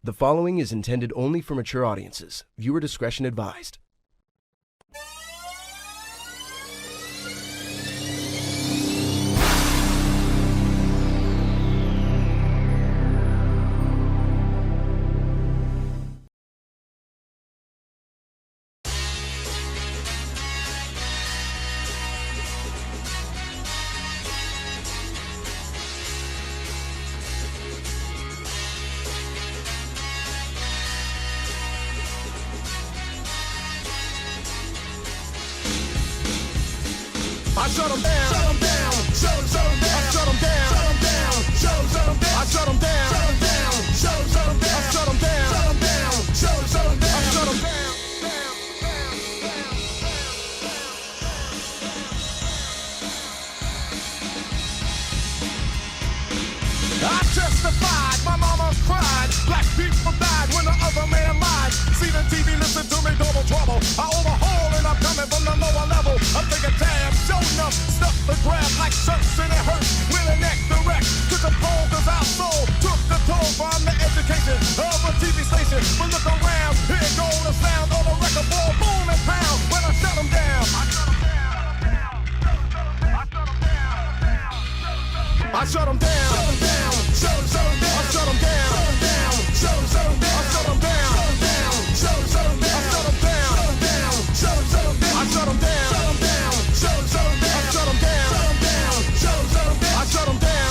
The following is intended only for mature audiences. Viewer discretion advised. I shut them down, shut them down, shut them down, I shut them down, shut them down, shut them down, I shut them down, shut them down, shut them down, I shut them down, shut them down, shut them down, I shut them down. I testified, my mama cried, black people died when the other man lied. See the TV, listen to me, double trouble. I overhaul and I'm coming from the lower level. I'm thinking tab, show enough, stuff to grab like shirts and it hurts. With a neck direct to the pole, cause our soul took the toll from the education of a TV station. But look around, here go the sound on the record ball, boom and pound. When I shut them down, I shut them down, I shut them down, shut them down, I shut them down, shut them down, I shut them down, shut them down, I shut them down, I shut them down, shut them down, I shut them down,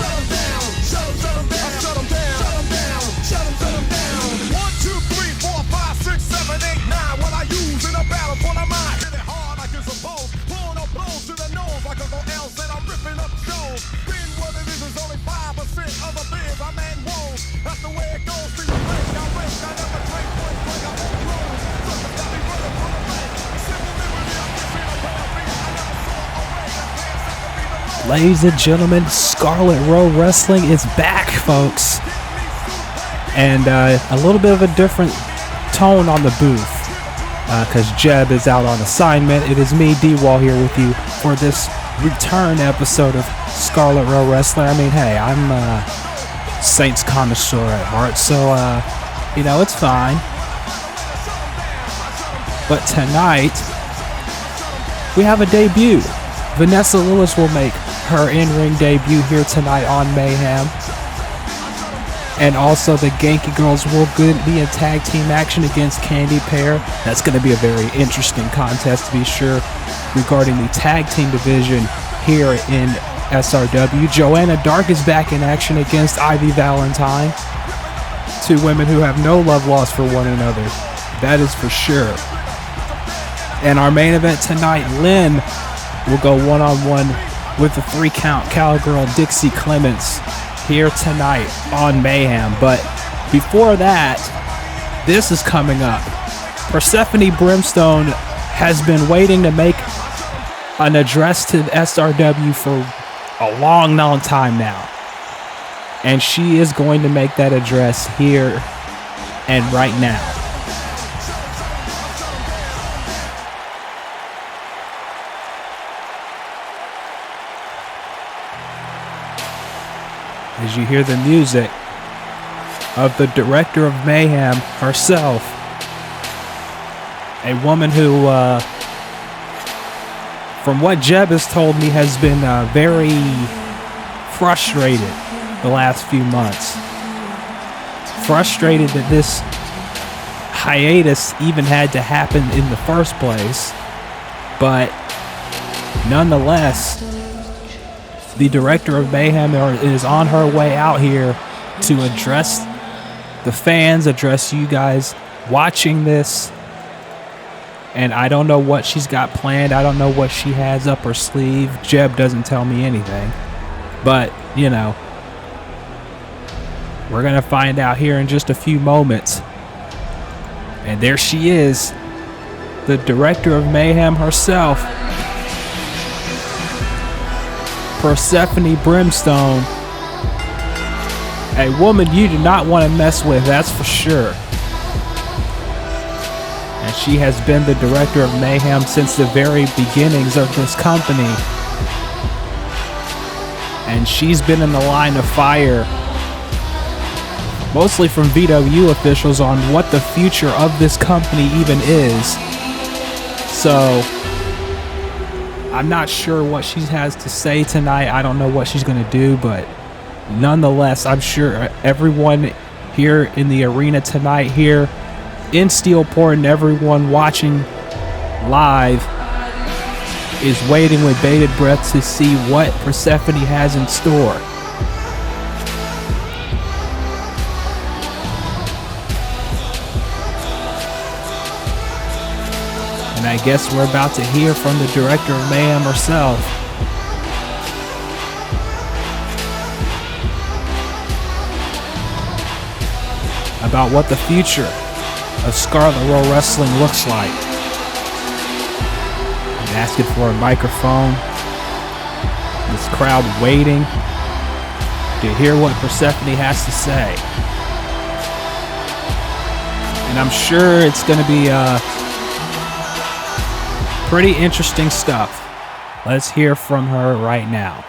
I shut them down, I shut them down. 1, 2, 3, 4, 5, 6, 7, 8, 9. What I use in a battle for the mind. Hit it hard like it's supposed. Pulling up blows to the nose like Uncle L said. I'm ripping up shows. Being what it is only 5% of the biz I'm at woe. That's the way it goes. See the break, I break, I never break, point break, I won't roll. Suckers got me running from the bank. Civil liberty, I'm missing a parapet. I never saw a way. That man said to be the law. Ladies and gentlemen, Scarlet Row Wrestling is back, folks. And a little bit of a different tone on the booth because Jeb is out on assignment. It is me, D-Wall, here with you for this return episode of Scarlet Row Wrestling. I mean, hey, I'm a Saints connoisseur at heart, so, it's fine. But tonight, we have a debut. Vanessa Lewis will make her in-ring debut here tonight on Mayhem. And also the Genki Girls will be in tag team action against Candy Pair. That's going to be a very interesting contest to be sure regarding the tag team division here in SRW. Joanna Dark is back in action against Ivy Valentine. Two women who have no love lost for one another. That is for sure. And our main event tonight, Lynn will go one-on-one with the 3-count cowgirl Dixie Clements here tonight on Mayhem. But before that, this is coming up. Persephone Brimstone has been waiting to make an address to SRW for a long time now. And she is going to make that address here and right now. As you hear the music of the director of Mayhem herself, a woman who, from what Jeb has told me, has been very frustrated the last few months. Frustrated that this hiatus even had to happen in the first place, but nonetheless, the director of Mayhem is on her way out here to address the fans, address you guys watching this. And I don't know what she's got planned. I don't know what she has up her sleeve. Jeb doesn't tell me anything. But, we're going to find out here in just a few moments. And there she is, the director of Mayhem herself, Persephone Brimstone, a woman you do not want to mess with, that's for sure. And she has been the director of Mayhem since the very beginnings of this company. And she's been in the line of fire, mostly from VW officials, on what the future of this company even is. So I'm not sure what she has to say tonight. I don't know what she's going to do, but nonetheless, I'm sure everyone here in the arena tonight, here in Steelport, and everyone watching live is waiting with bated breath to see what Persephone has in store. And I guess we're about to hear from the director of Mayhem herself. About what the future of Scarlet Row Wrestling looks like. And asking for a microphone. This crowd waiting to hear what Persephone has to say. And I'm sure it's going to be pretty interesting stuff. Let's hear from her right now.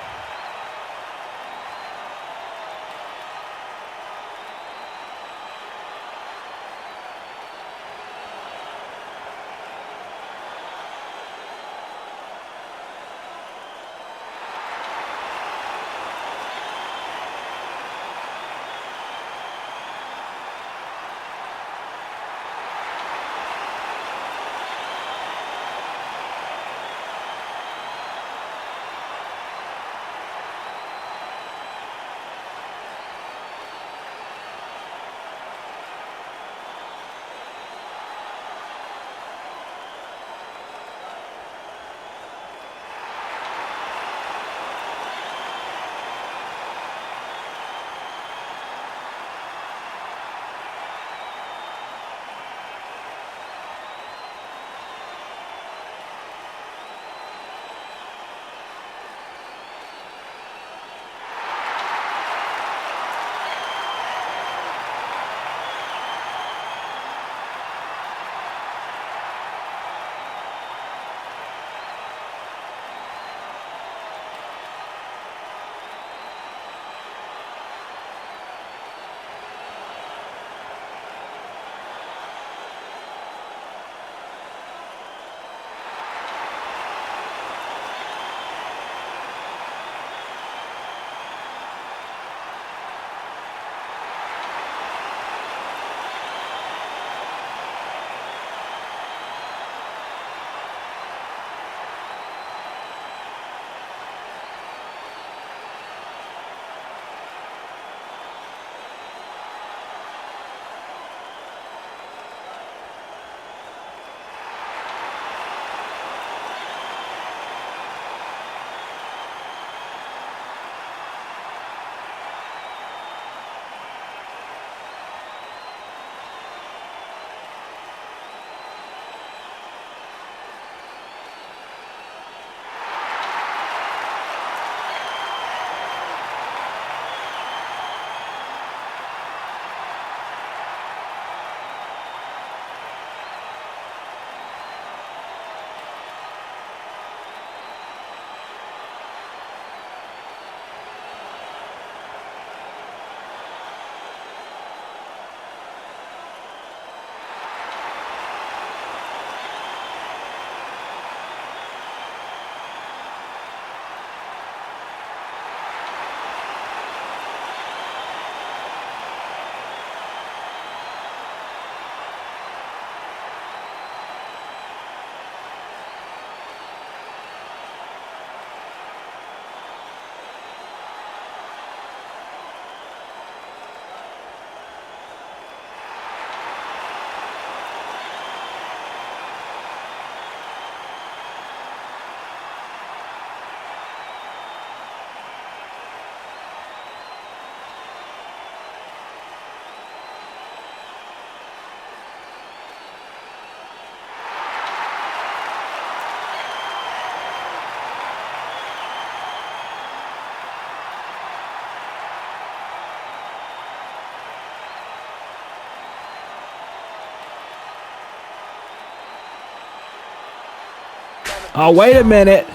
Oh, wait a minute.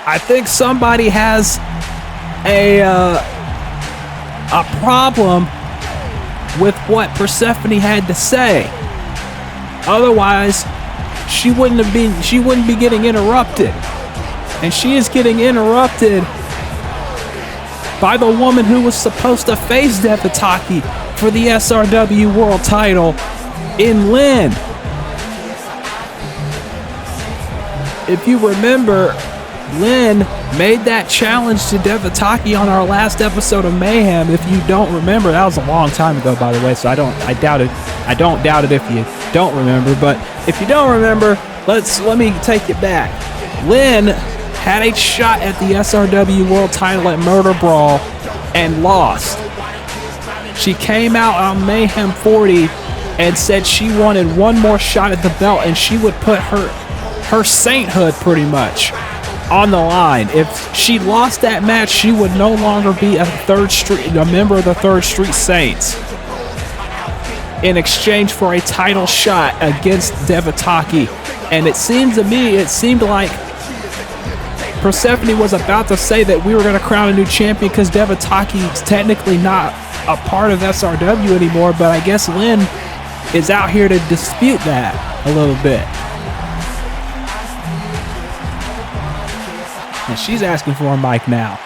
I think somebody has a problem with what Persephone had to say. Otherwise, she wouldn't be getting interrupted. And she is getting interrupted by the woman who was supposed to face Devataki for the SRW World title in Lynn. If you remember, Lynn made that challenge to Devataki on our last episode of Mayhem. If you don't remember, that was a long time ago, by the way, so I don't doubt it if you don't remember. But if you don't remember, let me take it back. Lynn had a shot at the SRW World title at Murder Brawl and lost. She came out on Mayhem 40 and said she wanted one more shot at the belt, and she would put her sainthood pretty much on the line. If she lost that match, she would no longer be a member of the Third Street Saints in exchange for a title shot against Devataki. And it seemed like Persephone was about to say that we were going to crown a new champion because Devataki is technically not a part of SRW anymore, but I guess Lynn is out here to dispute that a little bit. And she's asking for a mic now.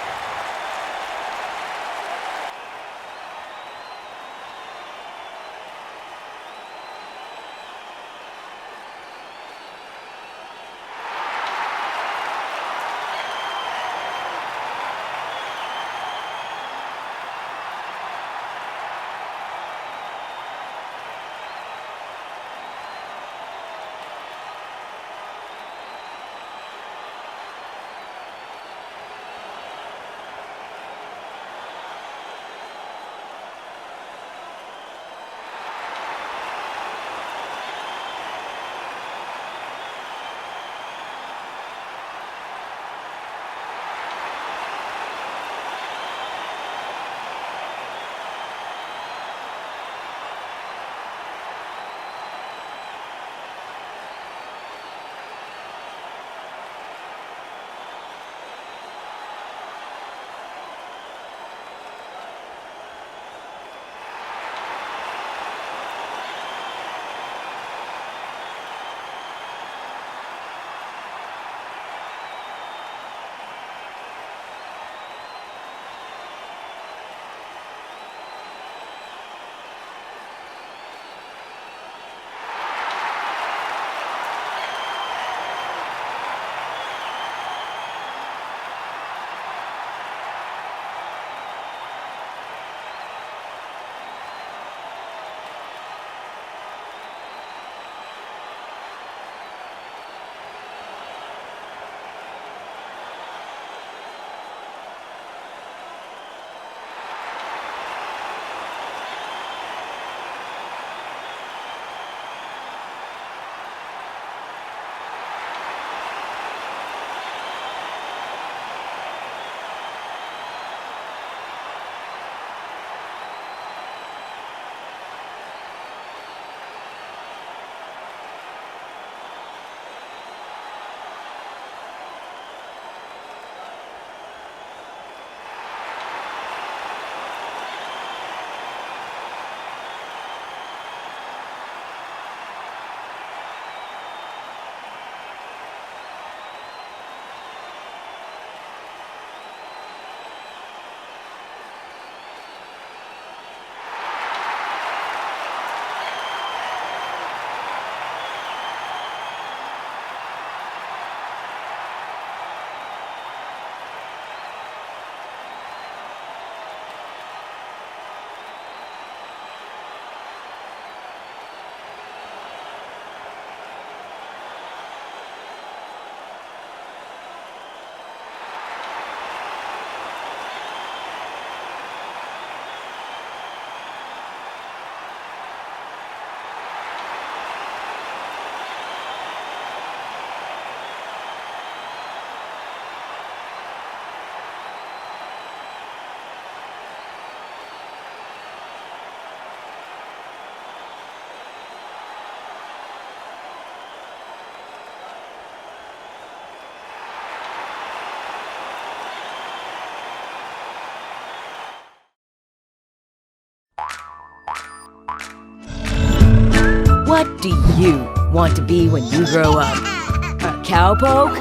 do you want to be when you grow up? A cowpoke?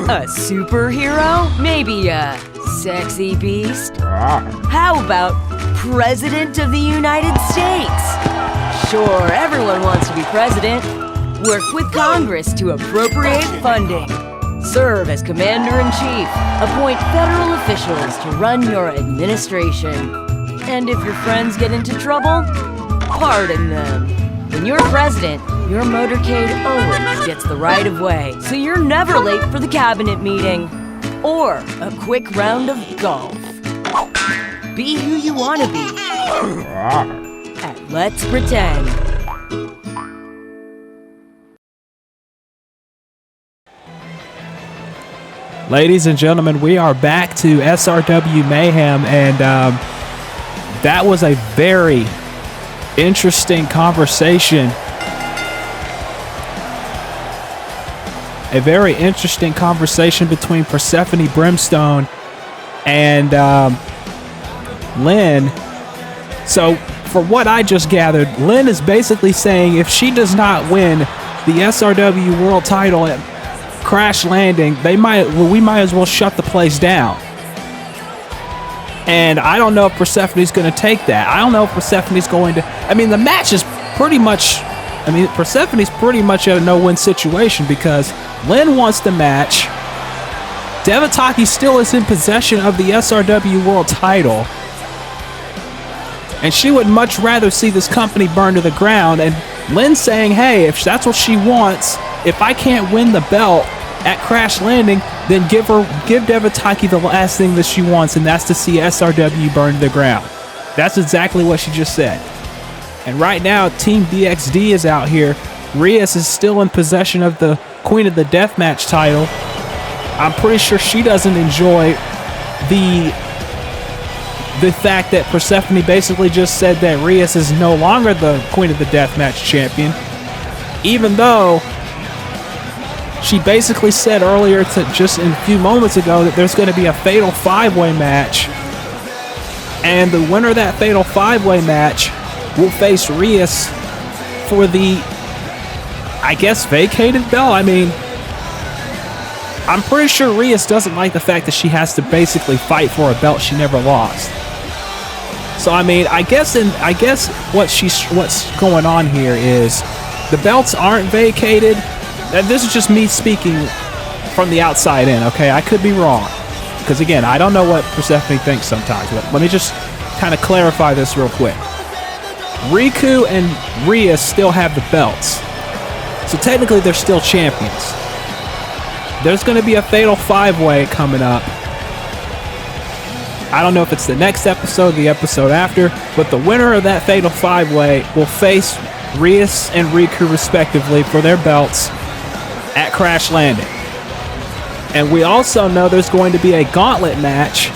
A superhero? Maybe a sexy beast? How about President of the United States? Sure, everyone wants to be president. Work with Congress to appropriate funding. Serve as commander-in-chief. Appoint federal officials to run your administration. And if your friends get into trouble, pardon them. When you're president, your motorcade always gets the right of way, so you're never late for the cabinet meeting. Or a quick round of golf. Be who you want to be. At Let's Pretend. Ladies and gentlemen, we are back to SRW Mayhem, and that was a very interesting conversation. A very interesting conversation between Persephone Brimstone and Lynn. So, for what I just gathered, Lynn is basically saying if she does not win the SRW World Title at Crash Landing, we might as well shut the place down. And I don't know if Persephone's going to take that. I don't know if Persephone's going to... I mean, the match is pretty much... Persephone's pretty much at a no-win situation because Lynn wants the match. Devataki still is in possession of the SRW World Title. And she would much rather see this company burn to the ground. And Lynn's saying, hey, if that's what she wants, if I can't win the belt at Crash Landing, then give Devataki the last thing that she wants, and that's to see SRW burn to the ground. That's exactly what she just said. And right now, Team DXD is out here. Rios is still in possession of the Queen of the Deathmatch title. I'm pretty sure she doesn't enjoy the fact that Persephone basically just said that Rios is no longer the Queen of the Deathmatch champion, even though she basically said earlier, just a few moments ago, that there's going to be a fatal 5-way match, and the winner of that fatal 5-way match will face Rios for the, I guess, vacated belt. I mean, I'm pretty sure Rios doesn't like the fact that she has to basically fight for a belt she never lost. So I mean, I guess what's going on here is the belts aren't vacated. And this is just me speaking from the outside in, okay? I could be wrong. Because again, I don't know what Persephone thinks sometimes. But let me just kind of clarify this real quick. Riku and Rhea still have the belts. So technically they're still champions. There's going to be a fatal 5-way coming up. I don't know if it's the next episode, the episode after, but the winner of that fatal 5-way will face Rios and Riku respectively for their belts at Crash Landing. And we also know there's going to be a gauntlet match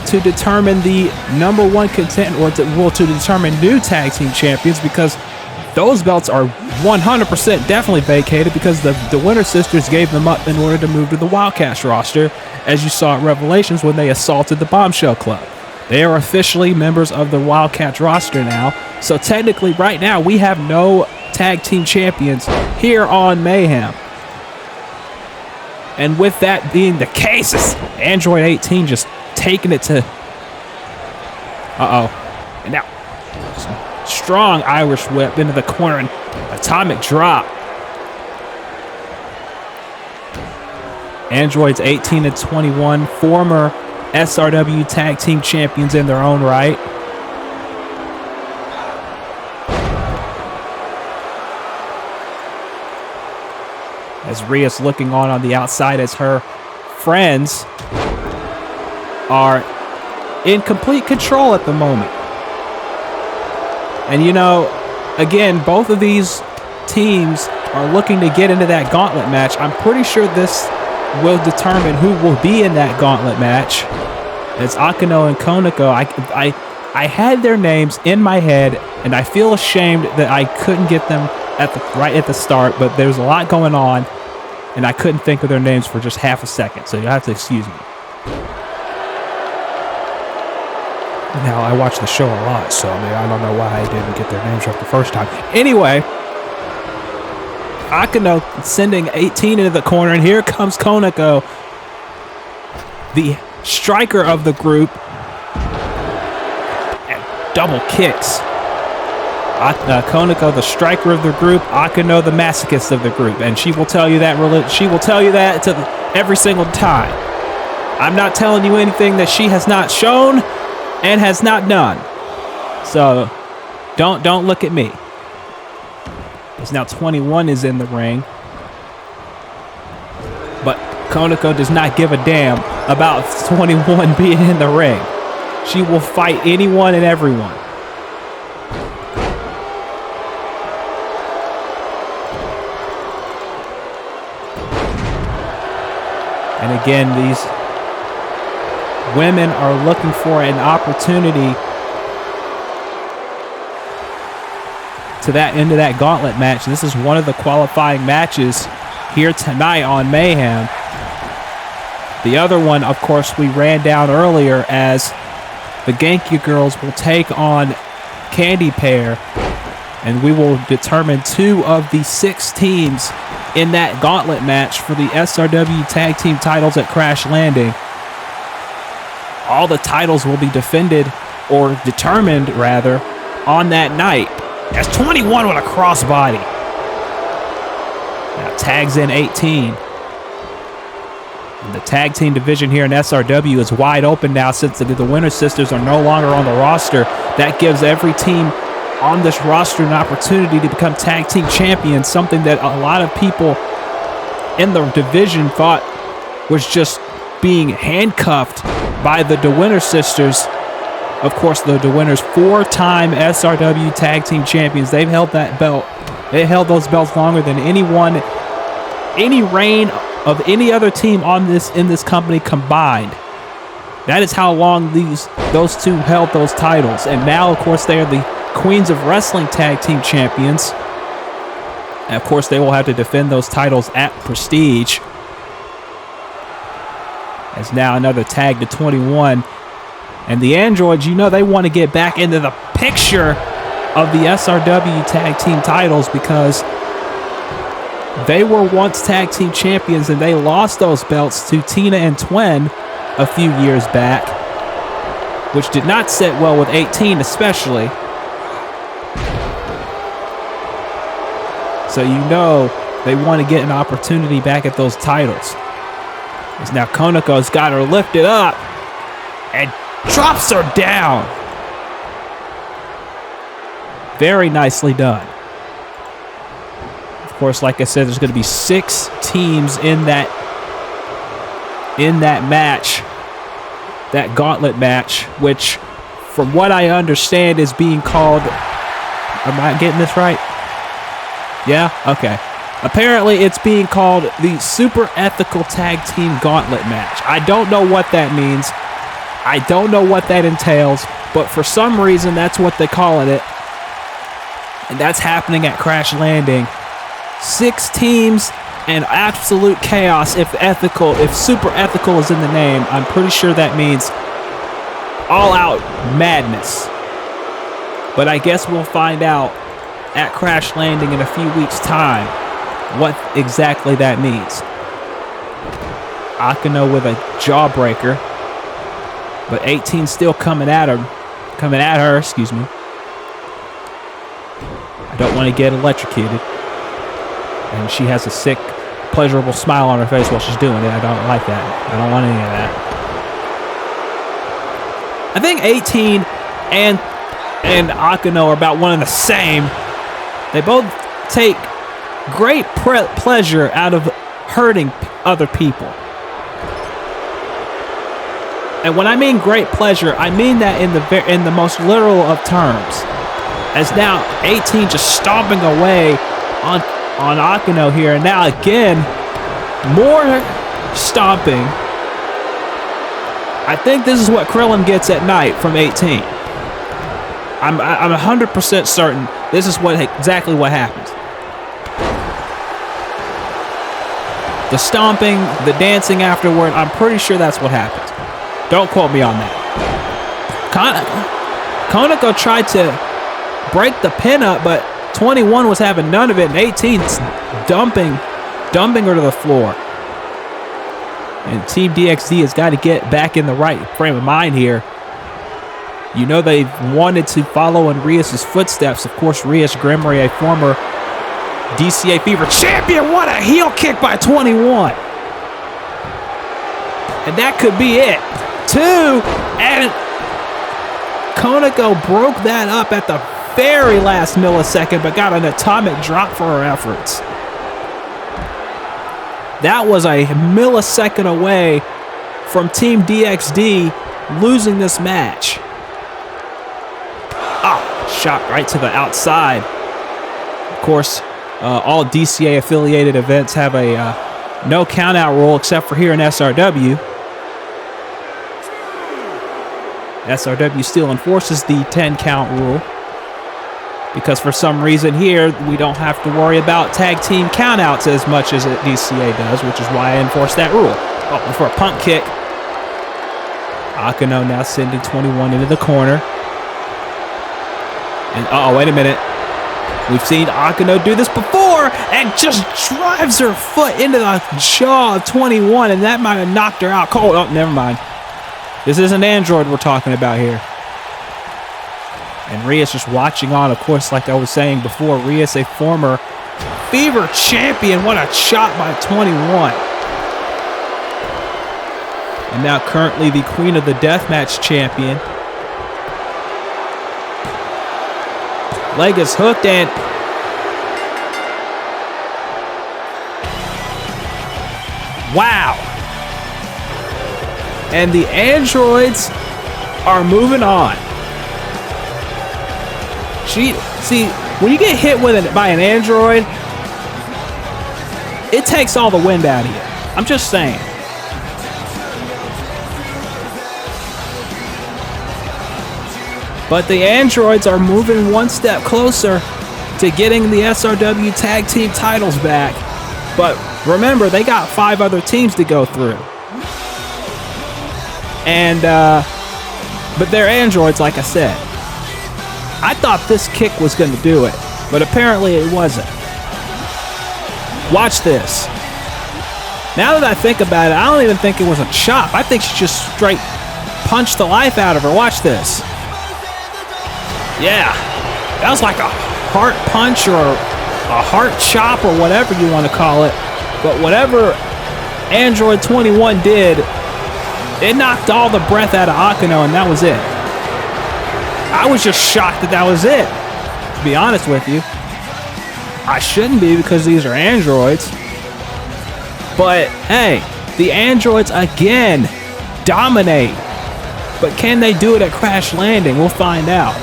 to determine the number one contender, or to determine new tag team champions, because those belts are 100% definitely vacated because the Winter Sisters gave them up in order to move to the Wildcats roster, as you saw at Revelations when they assaulted the Bombshell Club. They are officially members of the Wildcats roster now. So technically right now we have no tag team champions here on Mayhem. And with that being the case, it's Android 18 just taking it to... And now, strong Irish whip into the corner and atomic drop. Androids 18 and 21, former SRW tag team champions in their own right. As Rios looking on the outside as her friends are in complete control at the moment. And you know, again, both of these teams are looking to get into that gauntlet match. I'm pretty sure this will determine who will be in that gauntlet match. It's Akano and Konako. I had their names in my head, and I feel ashamed that I couldn't get them right at the start, but there's a lot going on, and I couldn't think of their names for just half a second, so you'll have to excuse me. Now, I watch the show a lot, so I mean, I don't know why I didn't get their names right the first time. Anyway, Akino sending 18 into the corner, and here comes Konako, the striker of the group, and double kicks. Konako, the striker of the group, Akino, the masochist of the group, and she will tell you that. She will tell you that every single time. I'm not telling you anything that she has not shown and has not done. So don't look at me. It's now 21 is in the ring, but Konako does not give a damn about 21 being in the ring. She will fight anyone and everyone. And again, these women are looking for an opportunity to that end of that gauntlet match. This is one of the qualifying matches here tonight on Mayhem. The other one, of course, we ran down earlier as the Genki girls will take on Candy Pair, and we will determine 2 of the 6 teams in that gauntlet match for the SRW Tag Team titles at Crash Landing. All the titles will be defended, or determined rather, on that night. That's 21 with a crossbody. Now tags in 18. And the tag team division here in SRW is wide open now since the Winter Sisters are no longer on the roster. That gives every team on this roster an opportunity to become tag team champions, something that a lot of people in the division thought was just being handcuffed by the DeWinter Sisters. Of course, the DeWinners, 4-time SRW tag team champions. They've held that belt. They held those belts longer than any reign of any other team in this company combined. That is how long those two held those titles. And now, of course, they are the Queens of Wrestling Tag Team Champions. And of course, they will have to defend those titles at Prestige. As now another tag to 21. And the Androids, they want to get back into the picture of the SRW Tag Team titles because they were once Tag Team Champions and they lost those belts to Tina and Twen a few years back, which did not sit well with 18 especially. So they want to get an opportunity back at those titles. As now Konako's got her lifted up and drops her down. Very nicely done. Of course, like I said, there's going to be 6 teams in that match, that gauntlet match, which from what I understand is being called, am I getting this right? Yeah? Okay. Apparently, it's being called the Super Ethical Tag Team Gauntlet Match. I don't know what that means. I don't know what that entails, but for some reason, that's what they're calling it. And that's happening at Crash Landing. 6 teams and absolute chaos. If Super Ethical is in the name, I'm pretty sure that means all-out madness. But I guess we'll find out at Crash Landing in a few weeks' time what exactly that means. Akino with a jawbreaker, but 18 still coming at her. Excuse me. I don't want to get electrocuted. And she has a sick, pleasurable smile on her face while she's doing it. I don't like that. I don't want any of that. I think 18 and Akino are about one and the same. They both take great pleasure out of hurting other people. And when I mean great pleasure, I mean that in the most literal of terms. As now 18 just stomping away on Akino here, and now again more stomping. I think this is what Krillin gets at night from 18. I'm 100% certain this is exactly what happened. The stomping, the dancing afterward, I'm pretty sure that's what happened. Don't quote me on that. Konako tried to break the pin up, but 21 was having none of it, and 18's dumping her to the floor. And Team DXD has got to get back in the right frame of mind here. You know they've wanted to follow in Reyes' footsteps. Of course, Reyes Gremory, a former DCA Fever champion. What a heel kick by 21. And that could be it. 2. And Konako broke that up at the very last millisecond, but got an atomic drop for her efforts. That was a millisecond away from Team DXD losing this match. Shot right to the outside. Of course, all DCA affiliated events have a no count out rule except for here in SRW. SRW still enforces the 10 count rule because for some reason here we don't have to worry about tag team countouts as much as DCA does, which is why I enforce that rule. Oh, for a pump kick. Akano now sending 21 into the corner. And wait a minute. We've seen Akano do this before and just drives her foot into the jaw of 21, and that might have knocked her out cold. Oh, never mind. This isn't Android we're talking about here. And Reyes just watching on, of course, like I was saying before. Reyes, a former Fever champion. What a shot by 21. And now currently the Queen of the Deathmatch champion. Leg is hooked and wow. And the androids are moving on. See, when you get hit by an android, it takes all the wind out of you. I'm just saying. But the androids are moving one step closer to getting the SRW tag team titles back. But remember, they got 5 other teams to go through. And, but they're androids, like I said. I thought this kick was going to do it, but apparently it wasn't. Watch this. Now that I think about it, I don't even think it was a chop. I think she just straight punched the life out of her. Watch this. Yeah, that was like a heart punch or a heart chop or whatever you want to call it. But whatever Android 21 did, it knocked all the breath out of Akano, and that was it. I was just shocked that was it, to be honest with you. I shouldn't be because these are androids. But hey, the androids again dominate. But can they do it at Crash Landing? We'll find out.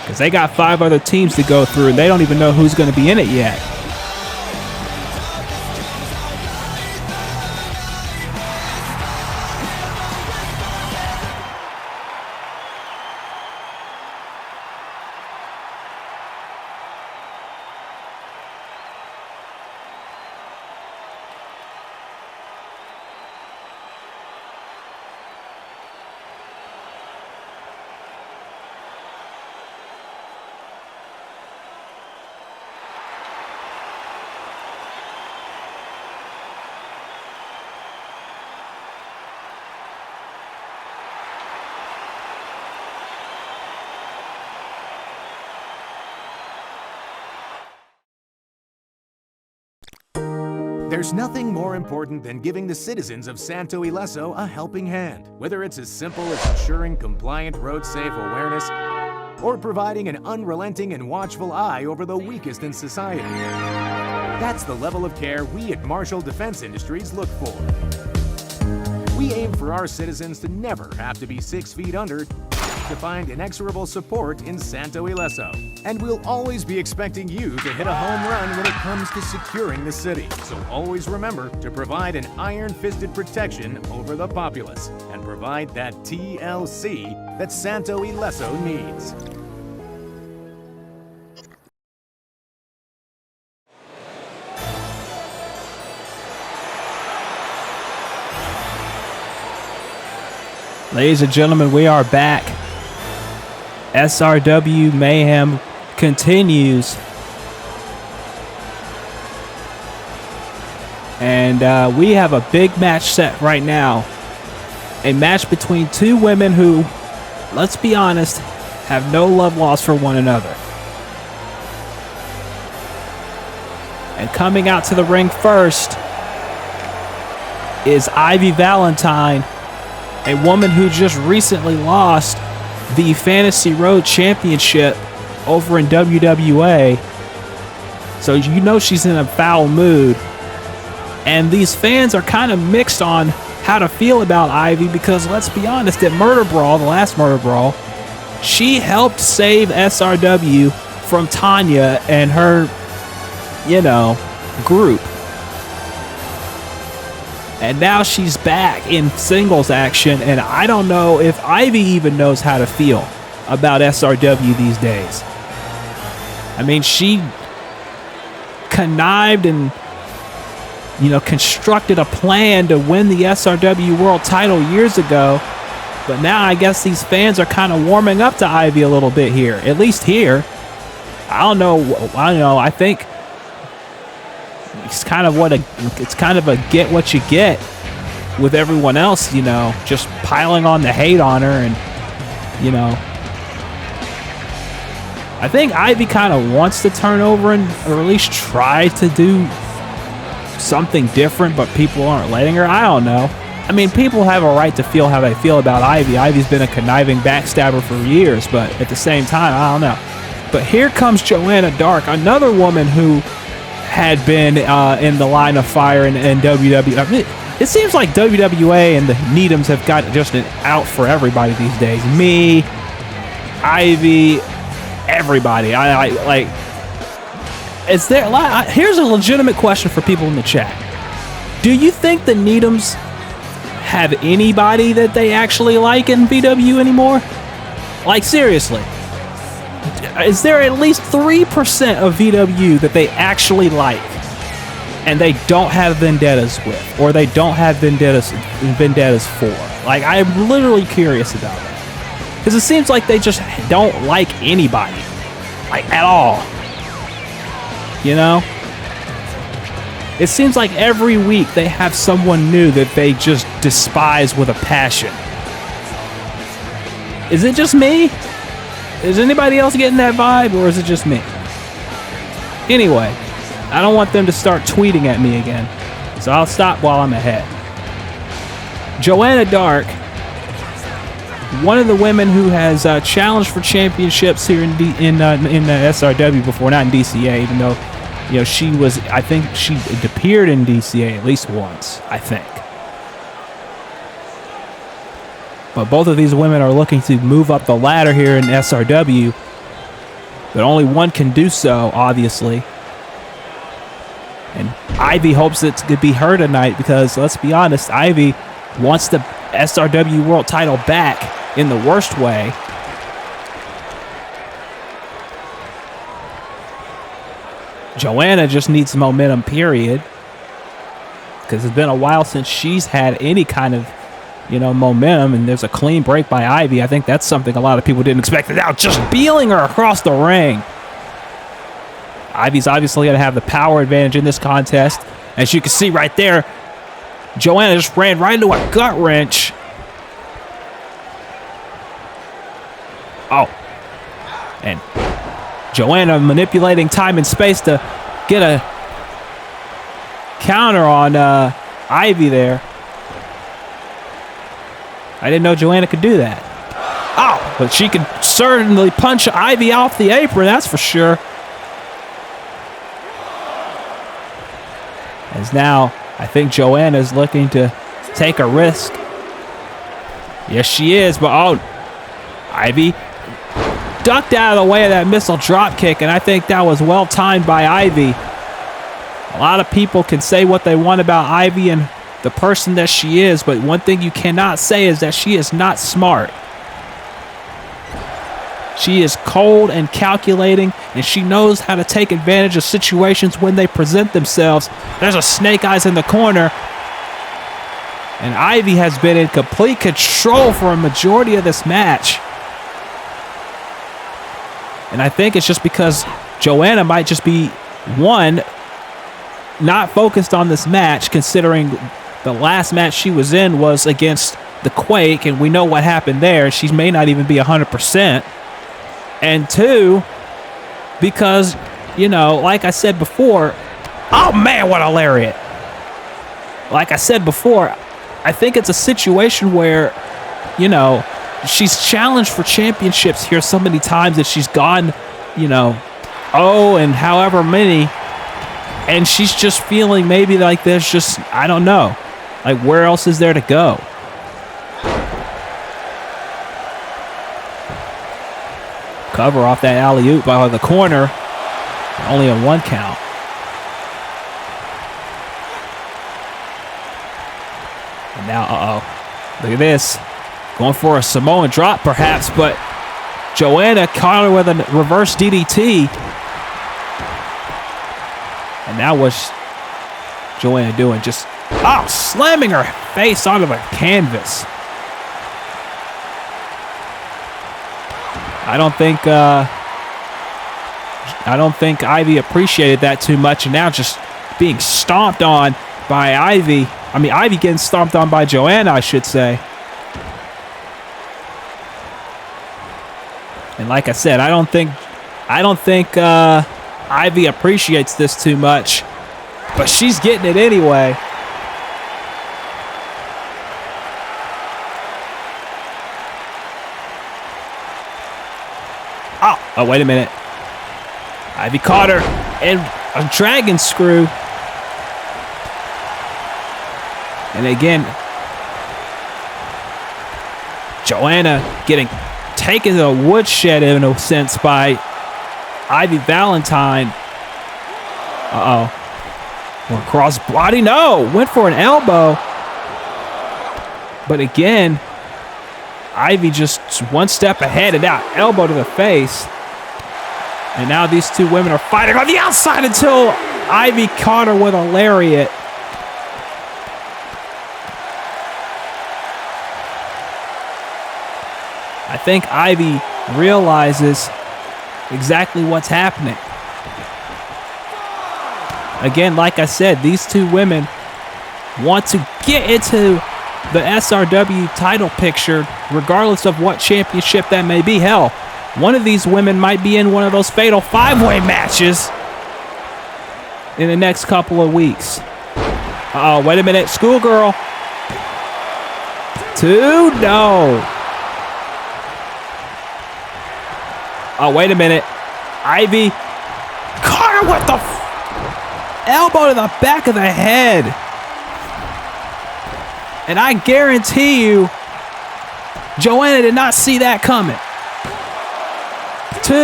Because they got 5 other teams to go through, and they don't even know who's going to be in it yet. There's nothing more important than giving the citizens of Santo Ileso a helping hand, whether it's as simple as ensuring compliant road-safe awareness or providing an unrelenting and watchful eye over the weakest in society. That's the level of care we at Marshall Defense Industries look for. We aim for our citizens to never have to be 6 feet under to find inexorable support in Santo Ileso. And we'll always be expecting you to hit a home run when it comes to securing the city. So always remember to provide an iron-fisted protection over the populace and provide that TLC that Santo Ileso needs. Ladies and gentlemen, we are back. SRW Mayhem continues. And we have a big match set right now. A match between two women who, let's be honest, have no love lost for one another. And coming out to the ring first is Ivy Valentine, a woman who just recently lost the Fantasy Road Championship over in WWA. So you know she's in a foul mood. And these fans are kind of mixed on how to feel about Ivy because, let's be honest, at Murder Brawl, the last Murder Brawl, she helped save SRW from Tanya and her, group. And now she's back in singles action, and I don't know if Ivy even knows how to feel about SRW these days. I mean, she connived and constructed a plan to win the SRW World title years ago. But now I guess these fans are kind of warming up to Ivy a little bit here. At least here. I don't know. I think it's kind of a get what you get with everyone else, just piling on the hate on her. And, I think Ivy kind of wants to turn over or at least try to do something different, but people aren't letting her. I don't know. I mean, people have a right to feel how they feel about Ivy. Ivy's been a conniving backstabber for years, but at the same time, I don't know. But here comes Joanna Dark, another woman who had been in the line of fire in WWE. I mean, it seems like WWE and the Needhams have got just an out for everybody these days. Me, Ivy, everybody. I like. Is there? Here's a legitimate question for people in the chat. Do you think the Needhams have anybody that they actually like in VW anymore? Like, seriously. Is there at least 3% of VW that they actually like and they don't have vendettas with, or they don't have vendettas for? Like, I'm literally curious about that. Because it seems like they just don't like anybody. Like, at all. It seems like every week they have someone new that they just despise with a passion. Is it just me? Is anybody else getting that vibe, or is it just me? Anyway, I don't want them to start tweeting at me again, so I'll stop while I'm ahead. Joanna Dark, one of the women who has challenged for championships here in the SRW before, not in DCA, even though she was, I think she appeared in DCA at least once, I think. But both of these women are looking to move up the ladder here in SRW. But only one can do so, obviously. And Ivy hopes it could be her tonight because, let's be honest, Ivy wants the SRW World title back in the worst way. Joanna just needs momentum, period. Because it's been a while since she's had any kind of, momentum, and there's a clean break by Ivy. I think that's something a lot of people didn't expect. Now just beeling her across the ring. Ivy's obviously going to have the power advantage in this contest. As you can see right there, Joanna just ran right into a gut wrench. Oh. And Joanna manipulating time and space to get a counter on Ivy there. I didn't know Joanna could do that. Oh, but she can certainly punch Ivy off the apron, that's for sure. As now, I think Joanna's looking to take a risk. Yes, she is, but Ivy ducked out of the way of that missile drop kick, and I think that was well timed by Ivy. A lot of people can say what they want about Ivy and the person that she is, but one thing you cannot say is that she is not smart. She is cold and calculating, and she knows how to take advantage of situations when they present themselves. There's a snake eyes in the corner, and Ivy has been in complete control for a majority of this match. And I think it's just because Joanna might just be, one, not focused on this match, considering the last match she was in was against the Quake, and we know what happened there. She may not even be 100%. And two, because, you know, like I said before, oh man, what a lariat. Like I said before, I think it's a situation where, you know, she's challenged for championships here so many times that she's gone, you know, and however many, and she's just feeling maybe like there's just, I don't know, like where else is there to go? Cover off that alley-oop by the corner. Only a 1 count. And now, look at this. Going for a Samoan drop, perhaps, but Joanna caught her with a reverse DDT. And now what's Joanna doing? Just, slamming her face onto the canvas. I don't think Ivy appreciated that too much, and now just being stomped on by Ivy. I mean, Ivy getting stomped on by Joanna, I should say. And like I said, I don't think Ivy appreciates this too much, but she's getting it anyway. Oh, wait a minute. Ivy caught her in a dragon screw. And again, Joanna getting taken to the woodshed in a sense by Ivy Valentine. Or cross body. No, went for an elbow. But again, Ivy just one step ahead, and now elbow to the face. And now these two women are fighting on the outside until Ivy caught her with a lariat. I think Ivy realizes exactly what's happening. Again, like I said, these two women want to get into the SRW title picture, regardless of what championship that may be. Hell, one of these women might be in one of those fatal 5-way matches in the next couple of weeks. Wait a minute. Schoolgirl. 2, no. Wait a minute. Ivy caught her with the elbow to the back of the head. And I guarantee you, Joanna did not see that coming. 2,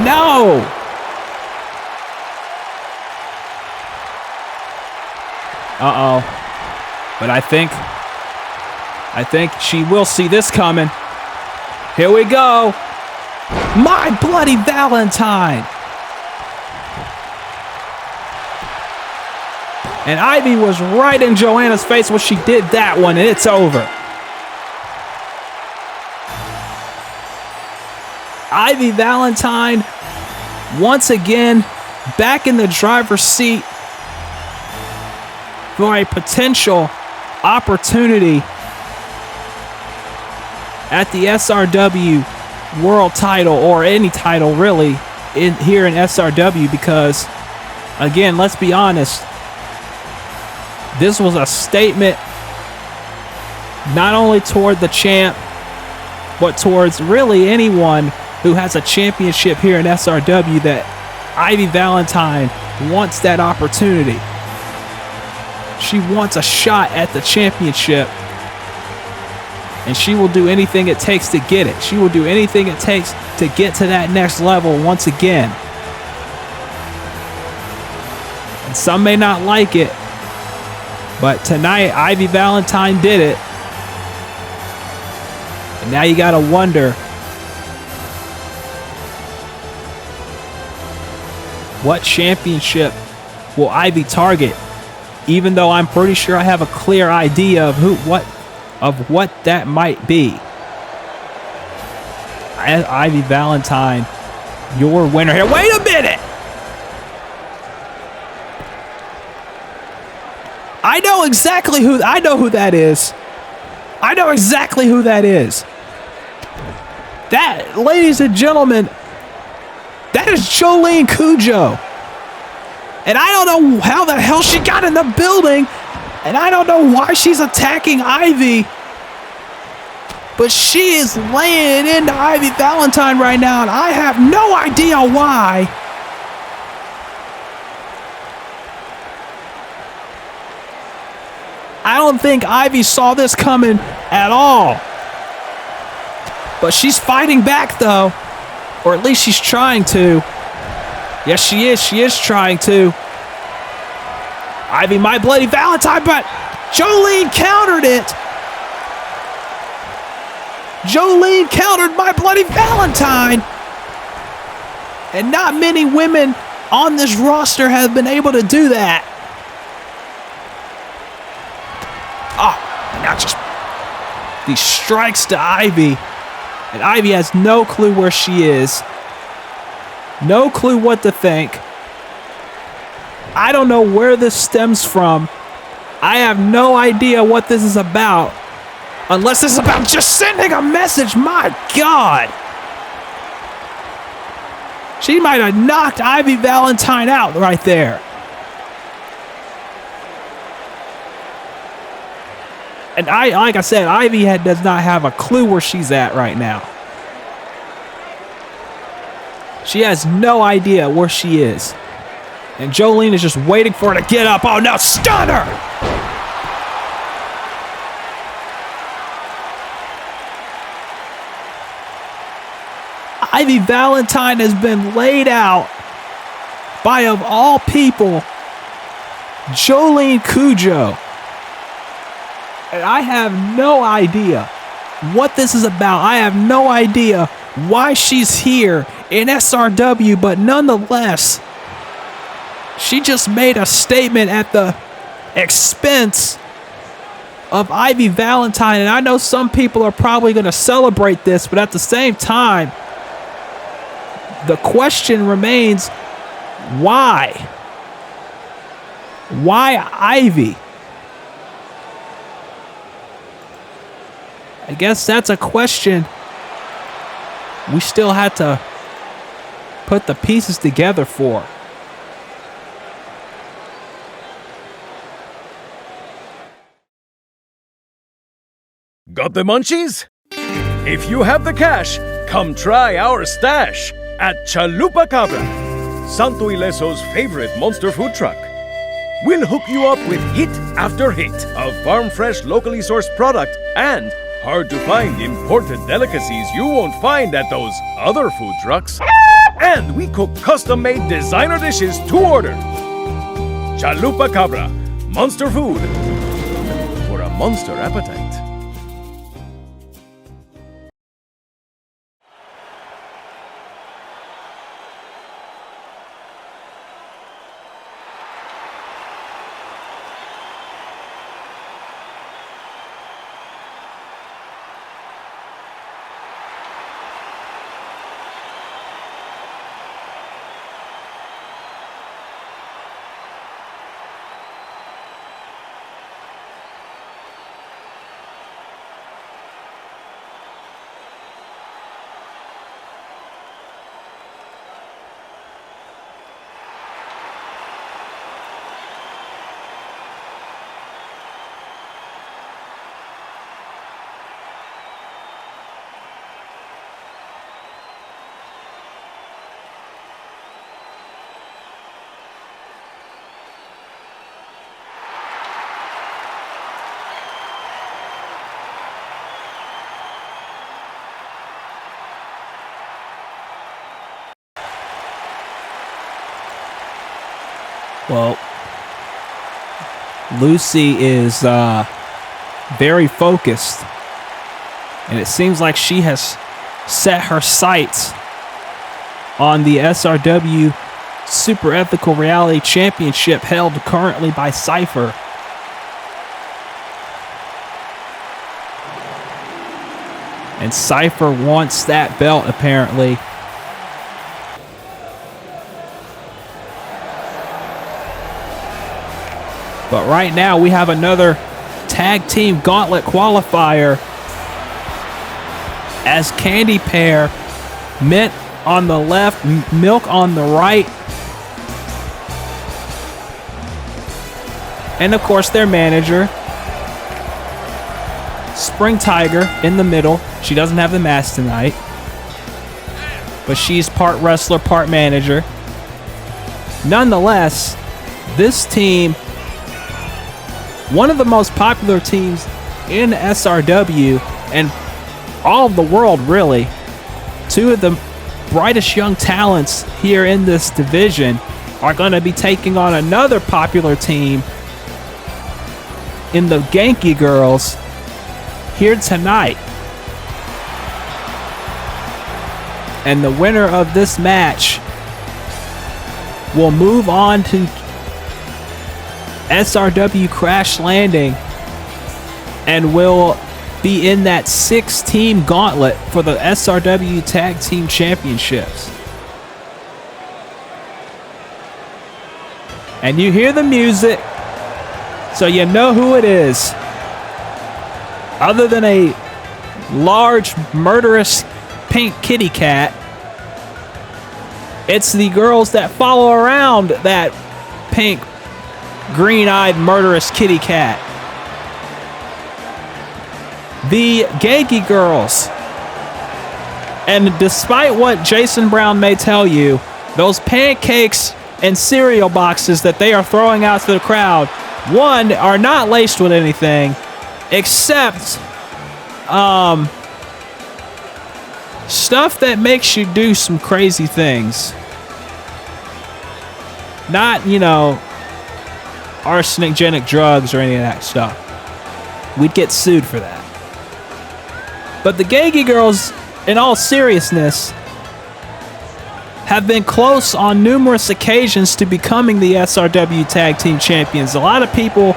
no. But I think she will see this coming. Here we go. My Bloody Valentine. And Ivy was right in Joanna's face when she did that one, and it's over. Ivy Valentine, once again, back in the driver's seat for a potential opportunity at the SRW World title, or any title really, here in SRW, because, again, let's be honest, this was a statement not only toward the champ, but towards really anyone who has a championship here in SRW, that Ivy Valentine wants that opportunity. She wants a shot at the championship, and she will do anything it takes to get it. She will do anything it takes to get to that next level once again. And some may not like it, but tonight, Ivy Valentine did it. And now you gotta wonder, what championship will Ivy target? Even though I'm pretty sure I have a clear idea of what that might be. Ivy Valentine your winner here. Wait a minute! I know exactly who that is. I know exactly who that is. That, ladies and gentlemen, that is Jolene Cujo. And I don't know how the hell she got in the building. And I don't know why she's attacking Ivy. But she is laying it into Ivy Valentine right now. And I have no idea why. I don't think Ivy saw this coming at all. But she's fighting back, though. Or at least she's trying to. Yes, she is. She is trying to. Ivy, My Bloody Valentine, but Jolene countered it. Jolene countered My Bloody Valentine. And not many women on this roster have been able to do that. Oh, now just these strikes to Ivy. And Ivy has no clue where she is. No clue what to think. I don't know where this stems from. I have no idea what this is about. Unless this is about just sending a message. My God. She might have knocked Ivy Valentine out right there. And like I said, Ivy does not have a clue where she's at right now. She has no idea where she is. And Jolene is just waiting for her to get up. Oh no, stunner! Ivy Valentine has been laid out by, of all people, Jolene Cujo. And I have no idea what this is about. I have no idea why she's here in SRW, but nonetheless, she just made a statement at the expense of Ivy Valentine. And I know some people are probably going to celebrate this, but at the same time, the question remains, why? Why Ivy? I guess that's a question we still had to put the pieces together for. Got the munchies? If you have the cash, come try our stash at Chalupa Cabra, Santo Ileso's favorite monster food truck. We'll hook you up with hit after hit of farm-fresh, locally sourced product and hard-to-find imported delicacies you won't find at those other food trucks. And we cook custom-made designer dishes to order. Chalupa Cabra, monster food for a monster appetite. Well, Lucy is very focused, and it seems like she has set her sights on the SRW Super Ethical Reality Championship held currently by Cypher. And Cypher wants that belt, apparently. But right now we have another tag team gauntlet qualifier as Candy Pair, Mint on the left, Milk on the right. And of course their manager, Spring Tiger, in the middle. She doesn't have the mask tonight, but she's part wrestler, part manager. Nonetheless, this team, one of the most popular teams in SRW and all of the world, really. Two of the brightest young talents here in this division are going to be taking on another popular team in the Genki Girls here tonight. And the winner of this match will move on to SRW Crash Landing and will be in that 6-team gauntlet for the SRW Tag Team Championships. And you hear the music, so you know who it is. Other than a large, murderous pink kitty cat, it's the girls that follow around that pink, green-eyed, murderous kitty cat. The Genki Girls. And despite what Jason Brown may tell you, those pancakes and cereal boxes that they are throwing out to the crowd, one, are not laced with anything except stuff that makes you do some crazy things. Not, arsenic drugs or any of that stuff. We'd get sued for that. But the Genki Girls, in all seriousness, have been close on numerous occasions to becoming the SRW Tag Team Champions. A lot of people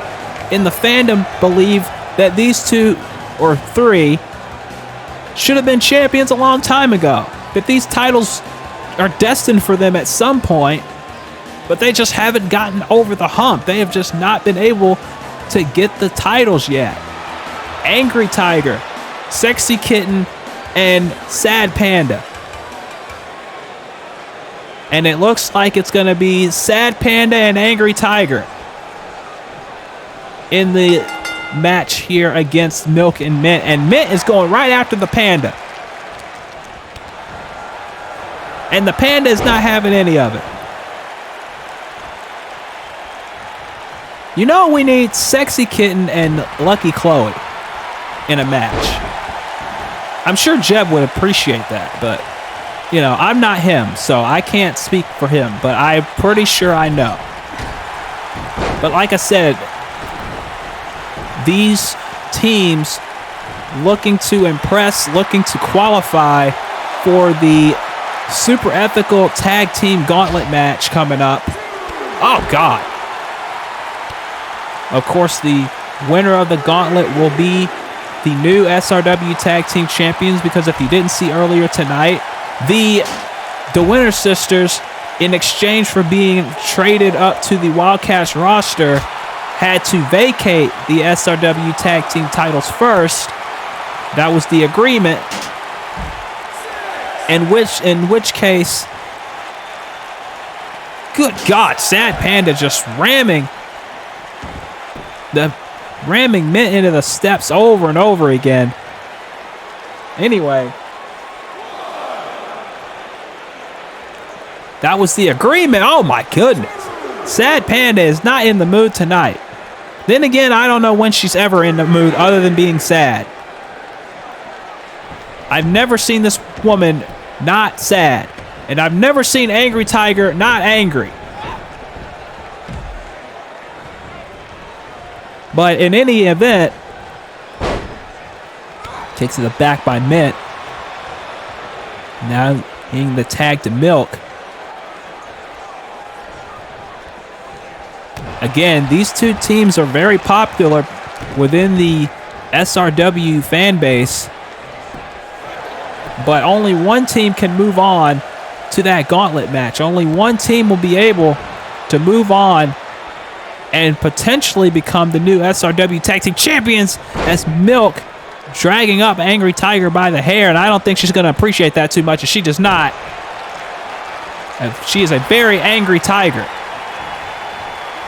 in the fandom believe that these two or three should have been champions a long time ago. That these titles are destined for them at some point, but they just haven't gotten over the hump. They have just not been able to get the titles yet. Angry Tiger, Sexy Kitten, and Sad Panda. And it looks like it's going to be Sad Panda and Angry Tiger in the match here against Milk and Mint. And Mint is going right after the Panda. And the Panda is not having any of it. You know, we need Sexy Kitten and Lucky Chloe in a match. I'm sure Jeb would appreciate that, but, I'm not him, so I can't speak for him, but I'm pretty sure I know. But like I said, these teams looking to impress, looking to qualify for the Super Ethical Tag Team Gauntlet match coming up. Oh, God. Of course, the winner of the gauntlet will be the new SRW Tag Team Champions, because if you didn't see earlier tonight, the Winter Sisters, in exchange for being traded up to the Wildcats roster, had to vacate the SRW Tag Team titles first. That was the agreement. In which case, good God, Sad Panda just ramming Mint into the steps over and over again. Anyway, that was the agreement. Oh my goodness. Sad Panda is not in the mood tonight. Then again, I don't know when she's ever in the mood other than being sad. I've never seen this woman not sad. And I've never seen Angry Tiger not angry. But in any event, kicks to the back by Mint. Now hitting the tag to Milk. Again, these two teams are very popular within the SRW fan base. But only one team can move on to that gauntlet match. Only one team will be able to move on and potentially become the new SRW Tag Team Champions as Milk dragging up Angry Tiger by the hair, and I don't think she's going to appreciate that too much, and she does not. She is a very angry tiger.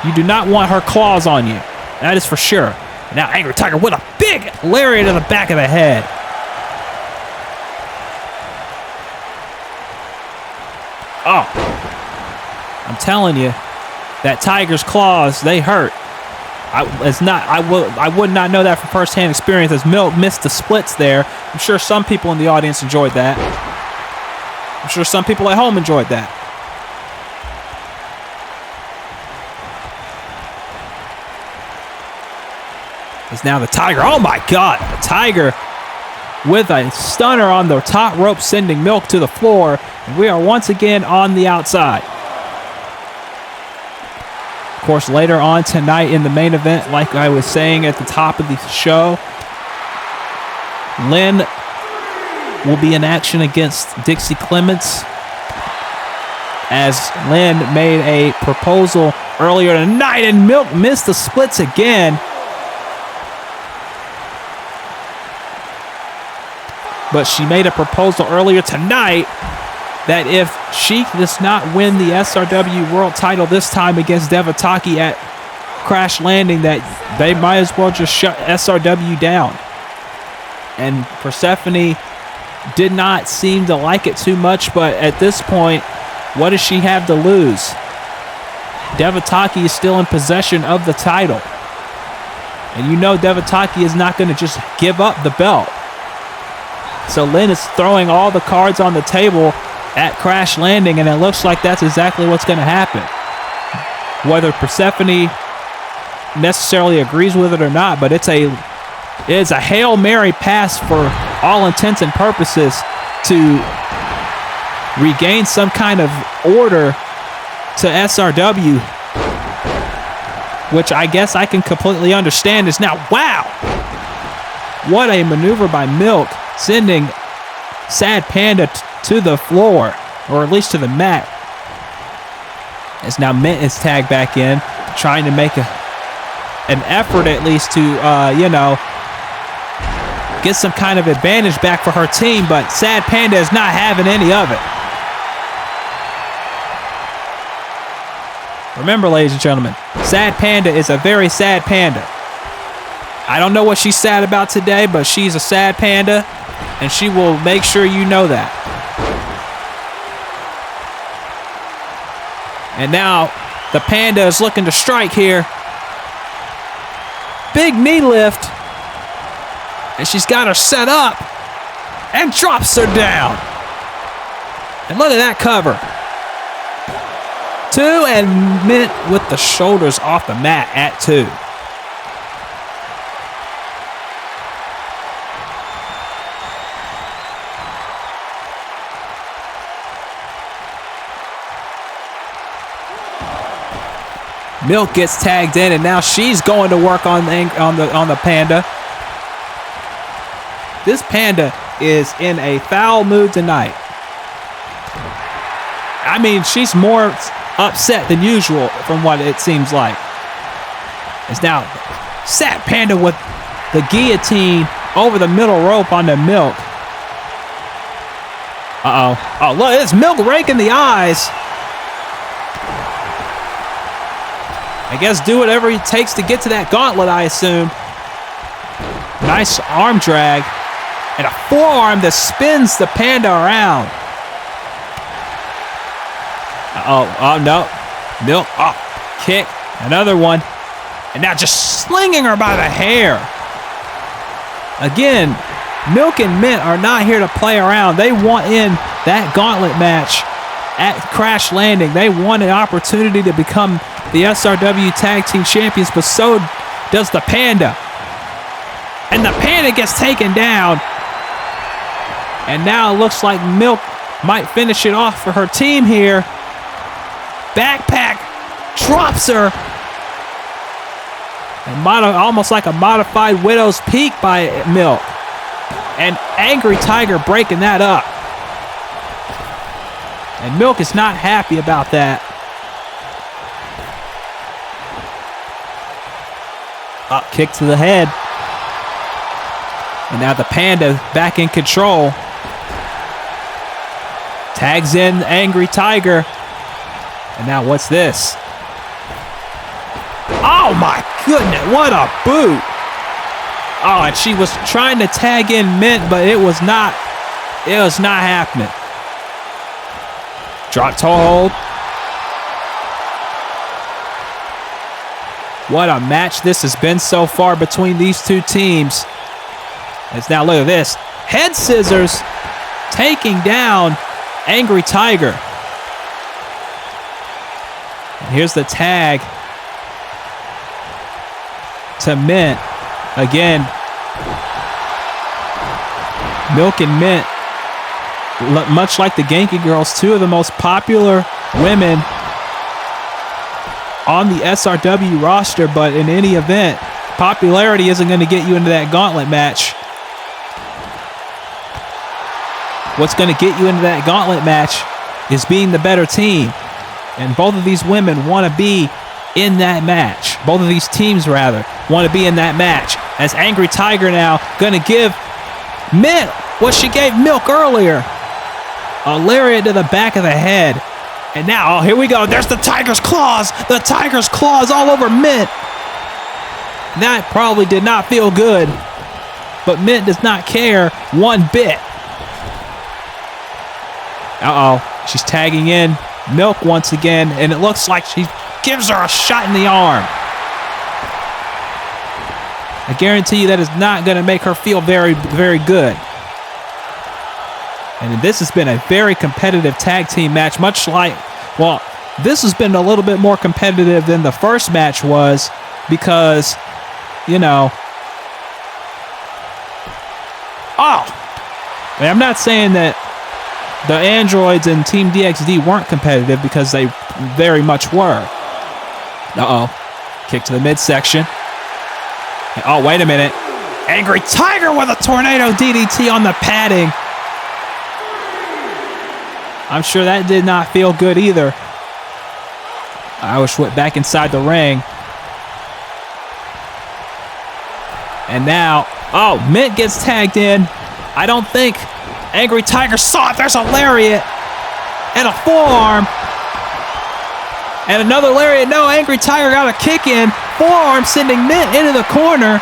You do not want her claws on you. That is for sure. Now Angry Tiger with a big lariat to the back of the head. Oh, I'm telling you, that tiger's claws, they hurt. I would not know that from firsthand experience, as Milk missed the splits there. I'm sure some people in the audience enjoyed that. I'm sure some people at home enjoyed that. It's now the Tiger. Oh my God, the Tiger with a stunner on the top rope, sending Milk to the floor. And we are once again on the outside. Of course, later on tonight in the main event, like I was saying at the top of the show, Lynn will be in action against Dixie Clements, as Lynn made a proposal earlier tonight and Milk missed the splits again. But she made a proposal earlier tonight that if she does not win the SRW World title this time against Devataki at Crash Landing, that they might as well just shut SRW down. And Persephone did not seem to like it too much, but at this point, what does she have to lose? Devataki is still in possession of the title. And you know Devataki is not going to just give up the belt. So Lynn is throwing all the cards on the table at Crash Landing, and it looks like that's exactly what's going to happen. Whether Persephone necessarily agrees with it or not, but it is a Hail Mary pass for all intents and purposes to regain some kind of order to SRW, which I guess I can completely understand. Is now, wow, what a maneuver by Milk, sending Sad Panda to the floor, or at least to the mat. As now Mint is tagged back in, trying to make an effort at least to, get some kind of advantage back for her team, but Sad Panda is not having any of it. Remember, ladies and gentlemen, Sad Panda is a very sad panda. I don't know what she's sad about today, but she's a sad panda, and she will make sure you know that. And now the Panda is looking to strike here. Big knee lift. And she's got her set up and drops her down. And look at that cover. 2, and Mint with the shoulders off the mat at 2. Milk gets tagged in, and now she's going to work on the Panda. This Panda is in a foul mood tonight. I mean, she's more upset than usual from what it seems like. It's now Sad Panda with the guillotine over the middle rope on the Milk. Uh-oh. Oh, look, it's Milk raking the eyes. I guess do whatever it takes to get to that gauntlet, I assume. Nice arm drag. And a forearm that spins the Panda around. Oh no. Milk, kick. Another one. And now just slinging her by the hair. Again, Milk and Mint are not here to play around. They want in that gauntlet match at Crash Landing. They want an opportunity to become the SRW Tag Team Champions, but so does the Panda. And the Panda gets taken down. And now it looks like Milk might finish it off for her team here. Backpack drops her. And almost like a modified Widow's Peak by Milk. And Angry Tiger breaking that up. And Milk is not happy about that. Up kick to the head. And now the Panda back in control. Tags in the Angry Tiger. And now what's this? Oh my goodness, what a boot. Oh, and she was trying to tag in Mint, but it was not happening. Drop toe hold. What a match this has been so far between these two teams. As now look at this. Head scissors taking down Angry Tiger. And here's the tag to Mint. Again, Milk and Mint, much like the Genki Girls, two of the most popular women on the SRW roster, but in any event, popularity isn't going to get you into that gauntlet match. What's going to get you into that gauntlet match is being the better team. And both of these women want to be in that match. Both of these teams, rather, want to be in that match. As Angry Tiger now going to give Mint what she gave Milk earlier. A lariat to the back of the head. And now, oh, here we go. There's the Tiger's Claws. The Tiger's Claws all over Mint. That probably did not feel good. But Mint does not care one bit. Uh-oh. She's tagging in Milk once again. And it looks like she gives her a shot in the arm. I guarantee you that is not going to make her feel very, very good. And this has been a very competitive tag team match, much like, well, this has been a little bit more competitive than the first match was because, you know, and I'm not saying that the Androids and Team DXD weren't competitive because they very much were. Kick to the midsection. Oh, wait a minute. Angry Tiger with a tornado DDT on the padding. I'm sure that did not feel good either. Irish whip back inside the ring. And now, Mint gets tagged in. I don't think Angry Tiger saw it. There's a lariat and a forearm. And another lariat. No, Angry Tiger got a kick in. Forearm sending Mint into the corner.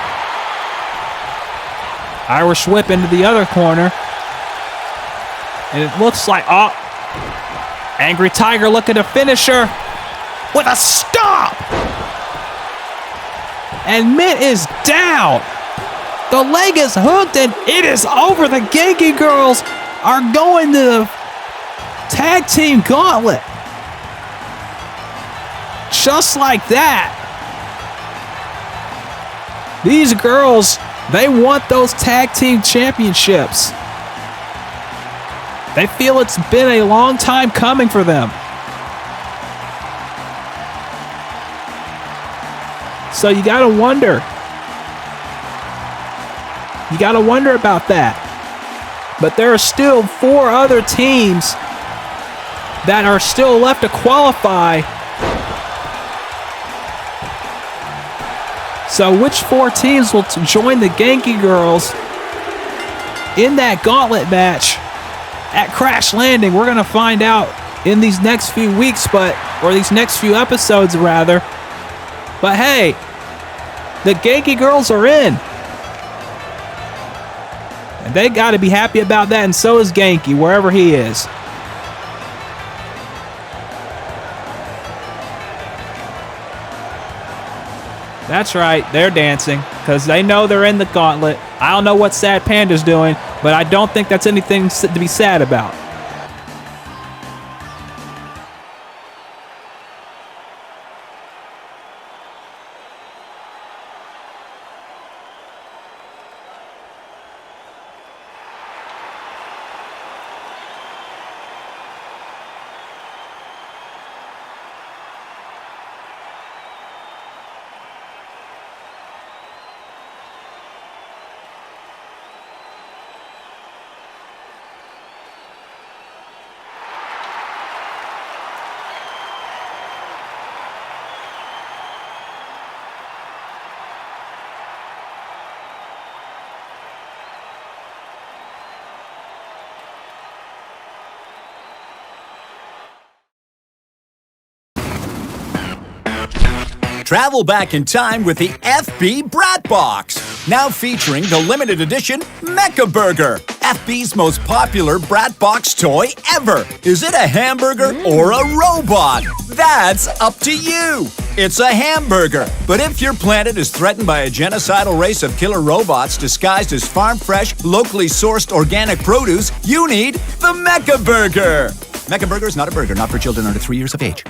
Irish whip into the other corner. And it looks like, Angry Tiger looking to finish her with a stomp. And Mint is down. The leg is hooked and it is over. The Genki Girls are going to the tag team gauntlet. Just like that. These girls, they want those tag team championships. They feel it's been a long time coming for them. So you gotta wonder. You gotta wonder about that. But there are still 4 other teams that are still left to qualify. So which 4 teams will join the Genki Girls in that gauntlet match at Crash Landing? We're going to find out in these next few weeks, or these next few episodes rather. But hey, the Genki Girls are in. And they got to be happy about that, and so is Genki, wherever he is. That's right, they're dancing because they know they're in the gauntlet. I don't know what Sad Panda's doing, but I don't think that's anything to be sad about. Travel back in time with the FB Brat Box, now featuring the limited edition Mecha Burger, FB's most popular Brat Box toy ever. Is it a hamburger or a robot? That's up to you. It's a hamburger, but if your planet is threatened by a genocidal race of killer robots disguised as farm-fresh, locally sourced organic produce, you need the Mecha Burger. Mecha Burger is not a burger, not for children under 3 years of age.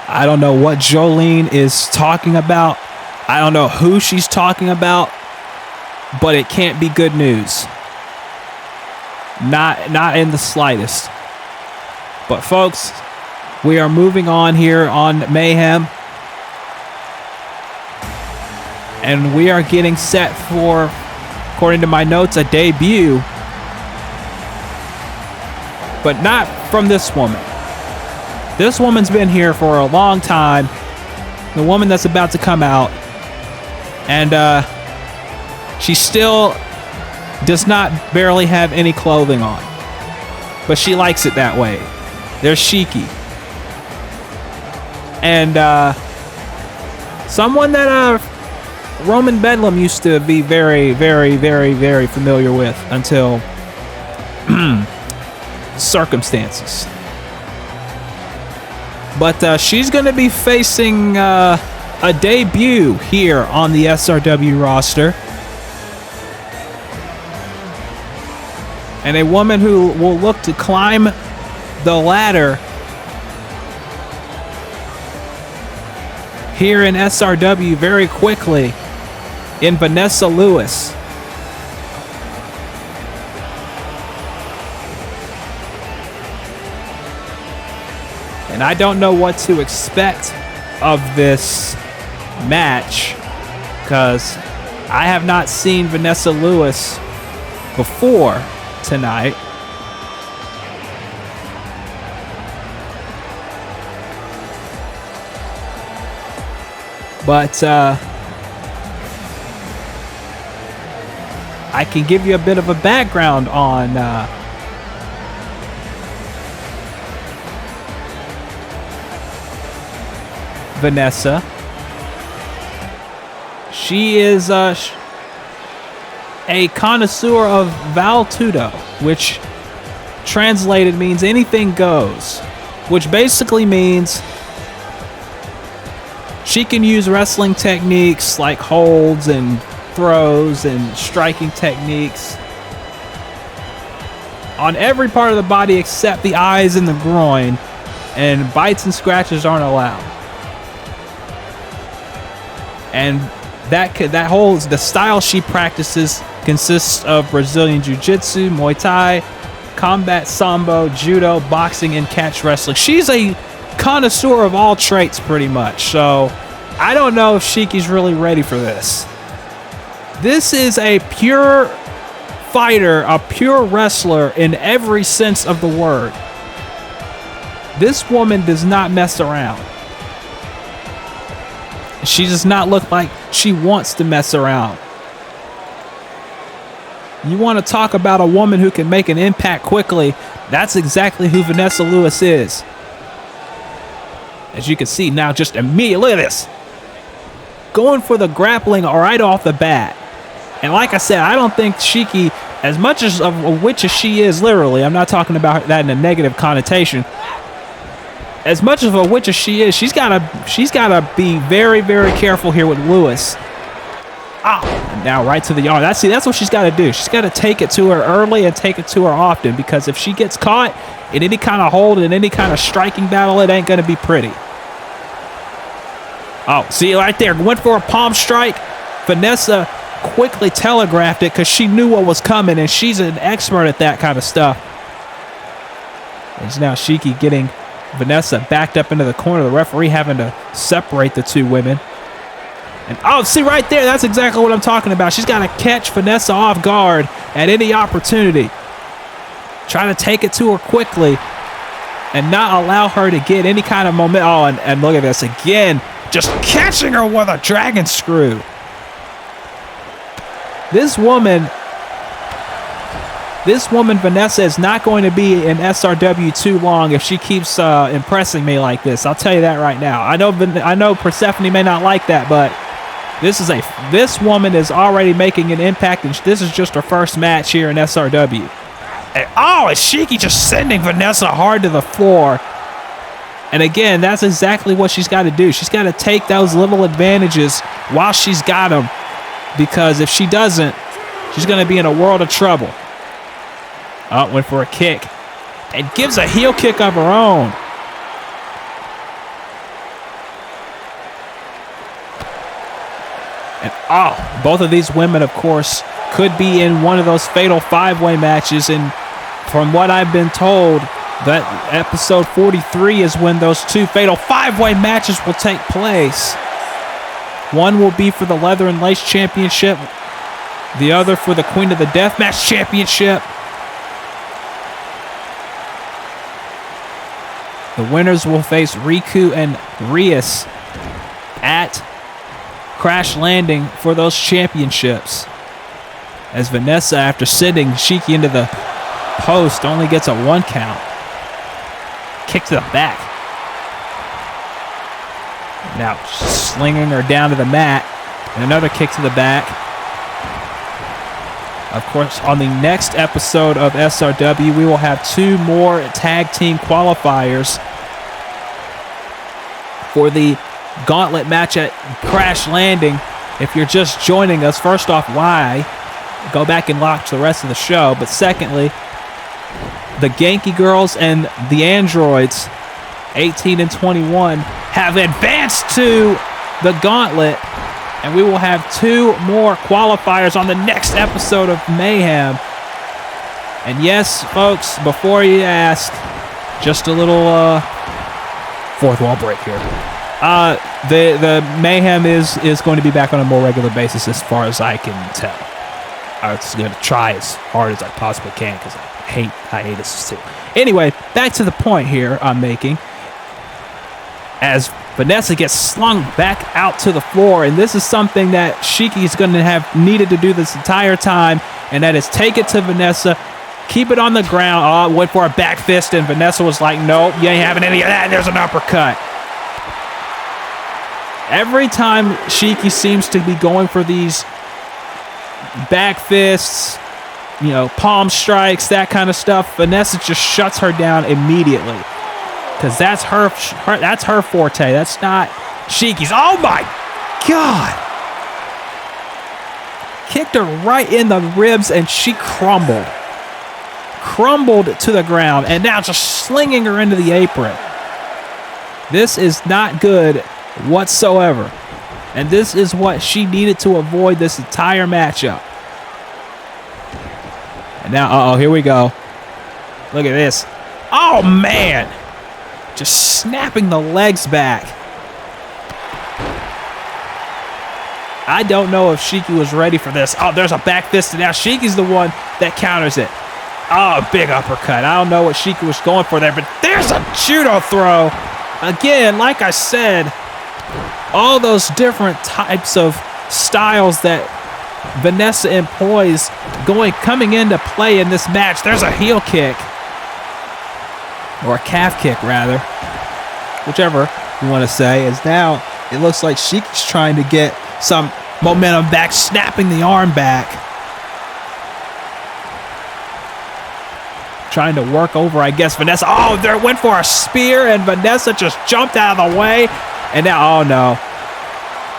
I don't know what Jolene is talking about. I don't know who she's talking about, but it can't be good news. Not in the slightest. But folks, we are moving on here on Mayhem. And we are getting set for, according to my notes, a debut. But not from this woman. This woman's been here for a long time. The woman that's about to come out. And she still does not barely have any clothing on. But she likes it that way. They're chic-y. And someone that Roman Bedlam used to be very, very, very, very familiar with until circumstances. But she's going to be facing a debut here on the SRW roster. And a woman who will look to climb the ladder here in SRW very quickly in Vanessa Lewis. And I don't know what to expect of this match because I have not seen Vanessa Lewis before tonight. But I can give you a bit of a background on Vanessa. She is a connoisseur of Val Tudo, which translated means anything goes, which basically means she can use wrestling techniques like holds and throws and striking techniques on every part of the body except the eyes and the groin, and bites and scratches aren't allowed. And the style she practices consists of Brazilian Jiu-Jitsu, Muay Thai, combat sambo, judo, boxing, and catch wrestling. She's a connoisseur of all traits pretty much. So I don't know if Shiki's really ready for this. This is a pure fighter, a pure wrestler in every sense of the word. This woman does not mess around. She does not look like she wants to mess around. You want to talk about a woman who can make an impact quickly, that's exactly who Vanessa Lewis is. As you can see now, just immediately, look at this. Going for the grappling right off the bat. And like I said, I don't think Shiki, as much as of a witch as she is, literally, I'm not talking about that in a negative connotation. As much of a witch as she is, she's gotta be very, very careful here with Lewis. And now right to the arm. That's what she's got to do. She's got to take it to her early and take it to her often, because if she gets caught in any kind of hold, in any kind of striking battle, it ain't going to be pretty. Oh, see right there. Went for a palm strike. Vanessa quickly telegraphed it because she knew what was coming, and she's an expert at that kind of stuff. It's now Shiki getting Vanessa backed up into the corner. The referee having to separate the two women. And oh, see right there, that's exactly what I'm talking about. She's got to catch Vanessa off guard at any opportunity. Trying to take it to her quickly and not allow her to get any kind of momentum. Oh, and look at this again. Just catching her with a dragon screw. This woman, Vanessa, is not going to be in SRW too long if she keeps impressing me like this. I'll tell you that right now. I know Persephone may not like that, but this woman is already making an impact, and this is just her first match here in SRW. And, it's Shiki just sending Vanessa hard to the floor. And again, that's exactly what she's got to do. She's got to take those little advantages while she's got them, because if she doesn't, she's going to be in a world of trouble. Oh, went for a kick. And gives a heel kick of her own. And both of these women, of course, could be in one of those fatal five-way matches. And from what I've been told, that episode 43 is when those two fatal five-way matches will take place. One will be for the Leather and Lace Championship. The other for the Queen of the Deathmatch Championship. The winners will face Riku and Rias at Crash Landing for those championships. As Vanessa, after sending Shiki into the post, only gets a 1 count. Kick to the back. Now slinging her down to the mat. And another kick to the back. Of course, on the next episode of SRW, we will have 2 more tag team qualifiers for the gauntlet match at Crash Landing. If you're just joining us, first off, why? Go back and watch the rest of the show. But secondly, the Genki Girls and the Androids, 18 and 21, have advanced to the gauntlet. And we will have 2 more qualifiers on the next episode of Mayhem. And yes, folks, before you ask, just a little fourth wall break here. The Mayhem is going to be back on a more regular basis as far as I can tell. I was going to try as hard as I possibly can because I hate this too. Anyway, back to the point here I'm making. As Vanessa gets slung back out to the floor, and this is something that Shiki is going to have needed to do this entire time, and that is take it to Vanessa, keep it on the ground. Went for a back fist, and Vanessa was like, nope, you ain't having any of that. There's an uppercut. Every time Shiki seems to be going for these back fists, palm strikes, that kind of stuff, Vanessa just shuts her down immediately. Because that's her forte. That's not Shiki's. Oh my God! Kicked her right in the ribs and she crumbled. Crumbled to the ground, and now just slinging her into the apron. This is not good whatsoever. And this is what she needed to avoid this entire matchup. And now, here we go. Look at this. Oh man! Just snapping the legs back. I don't know if Shiki was ready for this. Oh, there's a back fist, and now Shiki's the one that counters it. Oh, big uppercut. I don't know what Shiki was going for there, but there's a judo throw. Again, like I said, all those different types of styles that Vanessa employs coming into play in this match. There's a heel kick. Or a calf kick, rather. Whichever you want to say. Is now, it looks like Shiki's trying to get some momentum back, snapping the arm back. Trying to work over, I guess, Vanessa. Oh, there went for a spear, and Vanessa just jumped out of the way. And now, oh no.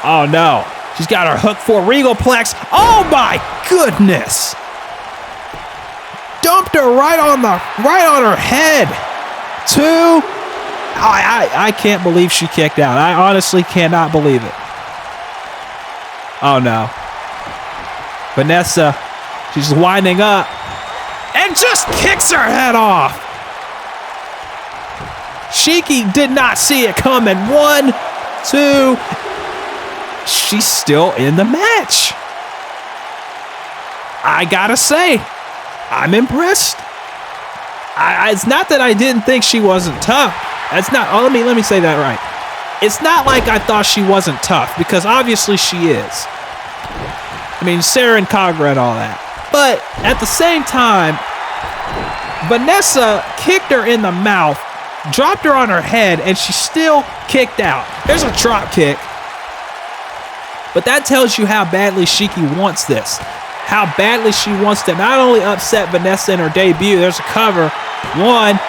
Oh no. She's got her hook for Regalplex. Oh my goodness. Dumped her right on her head. 2, I can't believe she kicked out. I honestly cannot believe it. Oh, no. Vanessa, she's winding up and just kicks her head off. Shiki did not see it coming. 1, 2. She's still in the match. I gotta say, I'm impressed. It's not that I didn't think she wasn't tough. That's not. Oh, let me say that right. It's not like I thought she wasn't tough, because obviously she is. I mean, Sarah and Kagra and all that. But at the same time, Vanessa kicked her in the mouth, dropped her on her head, and she still kicked out. There's a drop kick. But that tells you how badly Shiki wants this. How badly she wants to not only upset Vanessa in her debut. There's a cover. 1.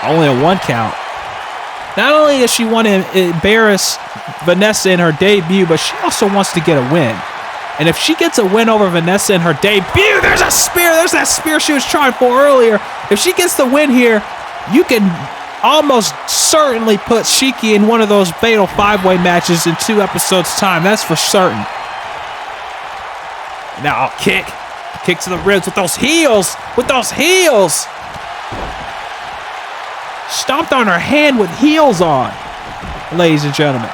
Only a 1 count. Not only does she want to embarrass Vanessa in her debut, but she also wants to get a win. And if she gets a win over Vanessa in her debut, there's a spear. There's that spear she was trying for earlier. If she gets the win here, you can almost certainly put Shiki in one of those fatal 5-way matches in 2 episodes' time. That's for certain. Now I'll kick to the ribs with those heels. Stomped on her hand with heels on, ladies and gentlemen.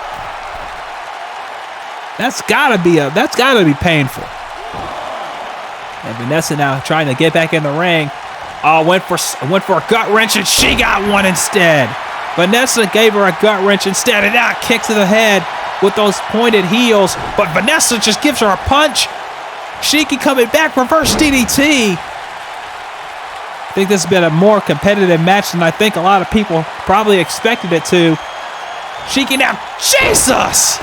That's gotta be painful. And Vanessa now trying to get back in the ring. Oh, went for a gut wrench, and she got one instead. Vanessa gave her a gut wrench instead, and now a kick to the head with those pointed heels. But Vanessa just gives her a punch. Shiki coming back, reverse DDT. I think this has been a more competitive match than I think a lot of people probably expected it to. Shiki now, Jesus!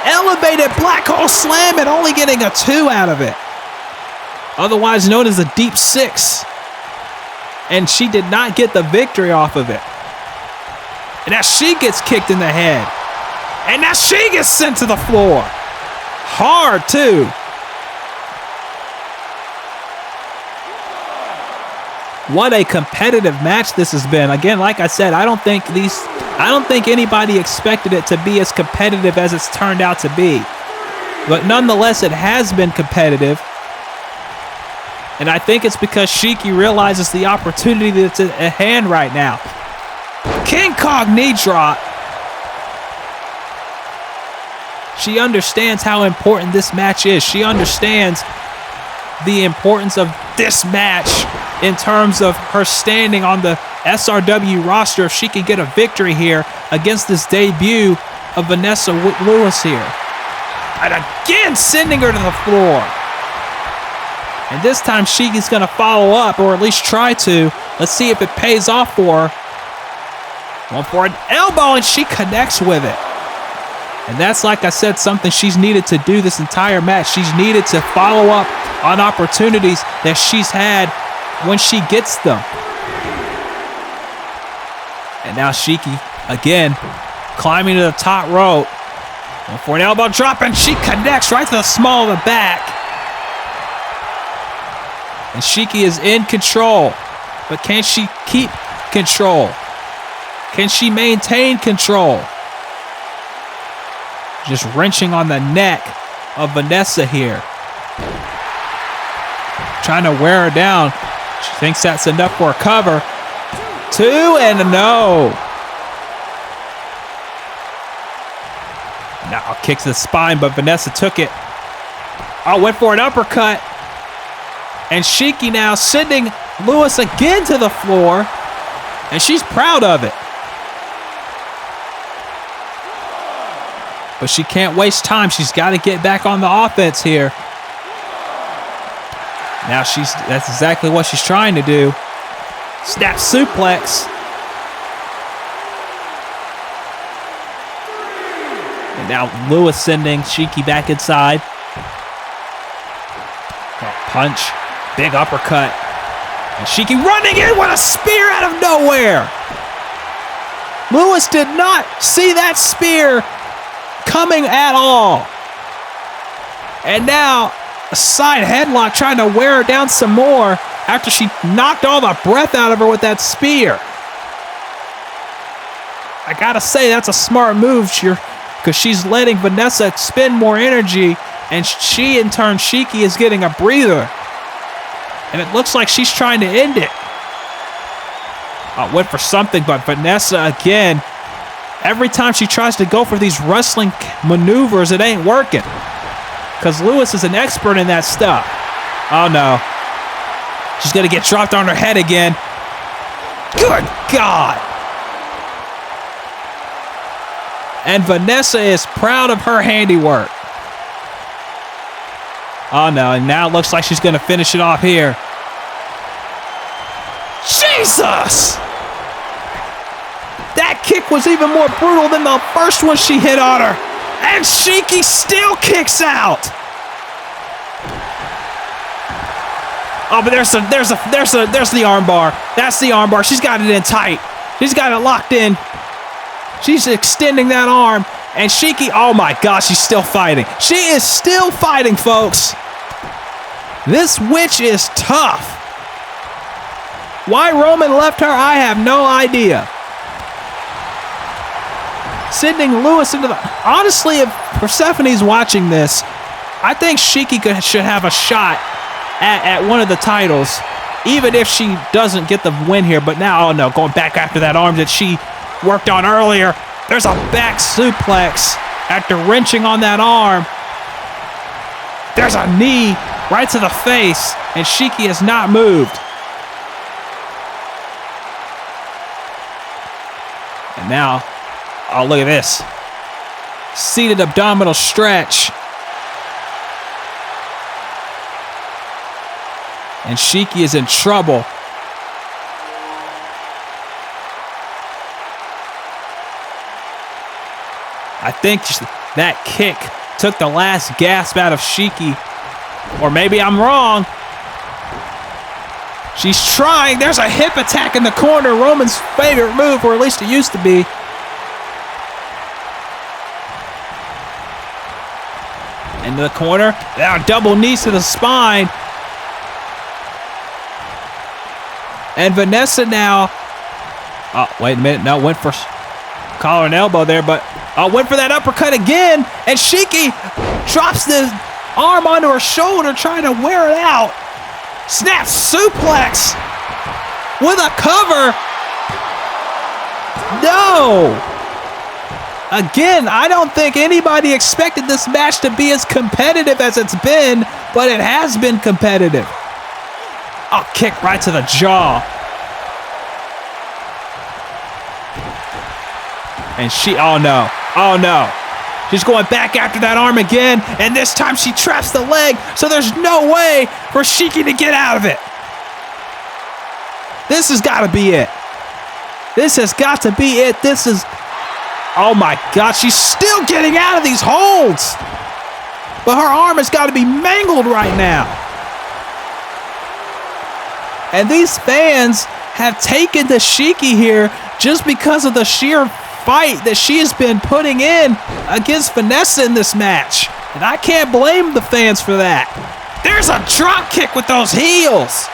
Elevated black hole slam and only getting a 2 out of it. Otherwise known as a deep 6. And she did not get the victory off of it. And now she gets kicked in the head. And now she gets sent to the floor. Hard, too. What a competitive match this has been. Again, like I said, I don't think anybody expected it to be as competitive as it's turned out to be. But nonetheless, it has been competitive. And I think it's because Shiki realizes the opportunity that's at hand right now. King Kong knee drop. She understands how important this match is. She understands the importance of this match in terms of her standing on the SRW roster if she can get a victory here against this debut of Vanessa Lewis here. And again, sending her to the floor. And this time, Shiki's going to follow up, or at least try to. Let's see if it pays off for her. One for an elbow, and she connects with it. And that's, like I said, something she's needed to do this entire match. She's needed to follow up on opportunities that she's had when she gets them. And now Shiki, again, climbing to the top rope. One for an elbow drop, and she connects right to the small of the back. And Shiki is in control. But can she keep control? Can she maintain control? Just wrenching on the neck of Vanessa here. Trying to wear her down. She thinks that's enough for a cover. 2 and a no. Now kick to the spine, but Vanessa took it. Oh, went for an uppercut. And Shiki now sending Lewis again to the floor. And she's proud of it. But she can't waste time. She's got to get back on the offense here. Now that's exactly what she's trying to do. Snap suplex. And now Lewis sending Shiki back inside. Punch. Big uppercut. And Shiki running in with a spear out of nowhere. Lewis did not see that spear coming at all. And now a side headlock trying to wear her down some more after she knocked all the breath out of her with that spear. I gotta say, that's a smart move because she's letting Vanessa expend more energy, and she, in turn, Shiki is getting a breather. And it looks like she's trying to end it. Went for something, but Vanessa, again, every time she tries to go for these wrestling maneuvers, it ain't working. Because Lewis is an expert in that stuff. Oh, no. She's going to get dropped on her head again. Good God. And Vanessa is proud of her handiwork. Oh, no. And now it looks like she's going to finish it off here. Jesus! That kick was even more brutal than the first one she hit on her. And Shiki still kicks out. Oh, but there's the armbar. That's the armbar. She's got it in tight. She's got it locked in. She's extending that arm. And Shiki, oh my gosh, she's still fighting. She is still fighting, folks. This witch is tough. Why Roman left her, I have no idea. Sending Lewis into the... Honestly, if Persephone's watching this, I think Shiki should have a shot at one of the titles, even if she doesn't get the win here. But now, oh no, going back after that arm that she worked on earlier. There's a back suplex after wrenching on that arm. There's a knee right to the face, and Shiki has not moved. And now, oh, look at this. Seated abdominal stretch. And Shiki is in trouble. I think that kick took the last gasp out of Shiki. Or maybe I'm wrong. She's trying. There's a hip attack in the corner. Roman's favorite move, or at least it used to be. Into the corner. Now double knees to the spine. And Vanessa now. Oh, wait a minute. No, went for collar and elbow there, but went for that uppercut again. And Shiki drops the arm onto her shoulder, trying to wear it out. Snap suplex with a cover. No. Again, I don't think anybody expected this match to be as competitive as it's been, but it has been competitive. Oh, kick right to the jaw. And oh no. She's going back after that arm again, and this time she traps the leg, so there's no way for Shiki to get out of it. This has got to be it. This has got to be it. This is, oh my God, she's still getting out of these holds. But her arm has got to be mangled right now. And these fans have taken to Shiki here just because of the sheer fight that she has been putting in against Vanessa in this match. And I can't blame the fans for that. There's a drop kick with those heels.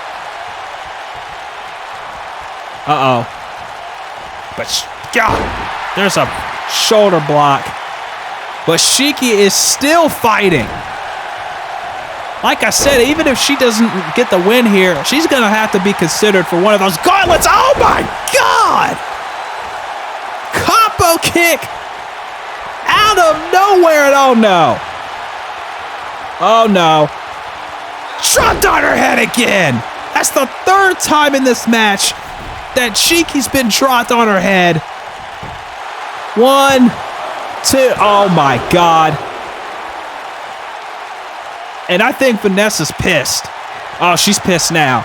Uh-oh. But, God, there's a shoulder block. But Shiki is still fighting. Like I said, even if she doesn't get the win here, she's going to have to be considered for one of those gauntlets. Oh, my God! Combo kick out of nowhere, and oh no. Oh no. Dropped on her head again. That's the third time in this match that Shiki's been dropped on her head. 1, 2, oh my God. And I think Vanessa's pissed. Oh, she's pissed now.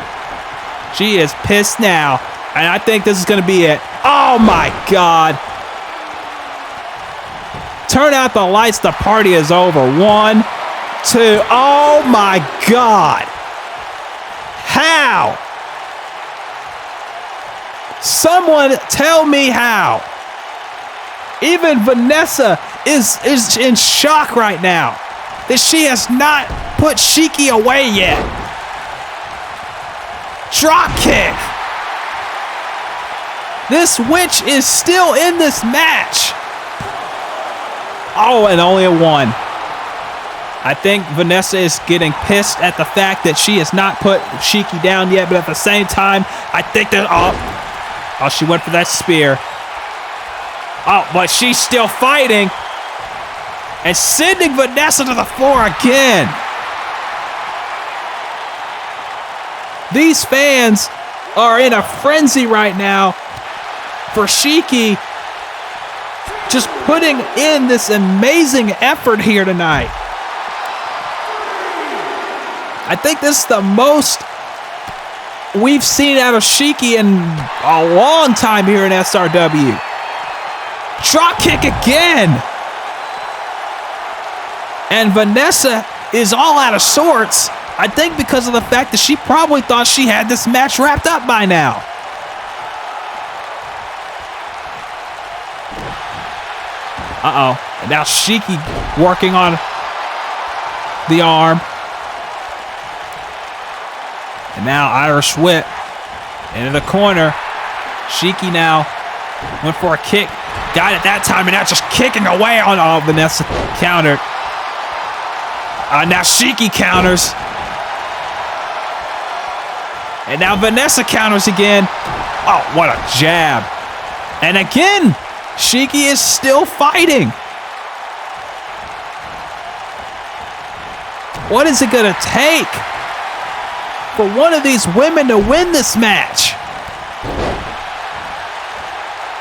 She is pissed now. And I think this is going to be it. Oh my God. Turn out the lights, the party is over. 1, 2, oh my God. How? Someone tell me how. Even Vanessa is in shock right now that she has not put Shiki away yet. Drop kick. This witch is still in this match. Oh, and only a 1. I think Vanessa is getting pissed at the fact that she has not put Shiki down yet, but at the same time, I think that... Oh, she went for that spear. Oh, but she's still fighting. And sending Vanessa to the floor again. These fans are in a frenzy right now for Shiki just putting in this amazing effort here tonight. I think this is the most we've seen out of Shiki in a long time here in SRW. Drop kick again. And Vanessa is all out of sorts. I think because of the fact that she probably thought she had this match wrapped up by now. Uh-oh. And now Shiki working on the arm. And now Irish whip into the corner. Shiki now went for a kick. Got it that time, and now just kicking away on Vanessa countered. Now Shiki counters. And now Vanessa counters again. Oh, what a jab. And again, Shiki is still fighting. What is it going to take for one of these women to win this match?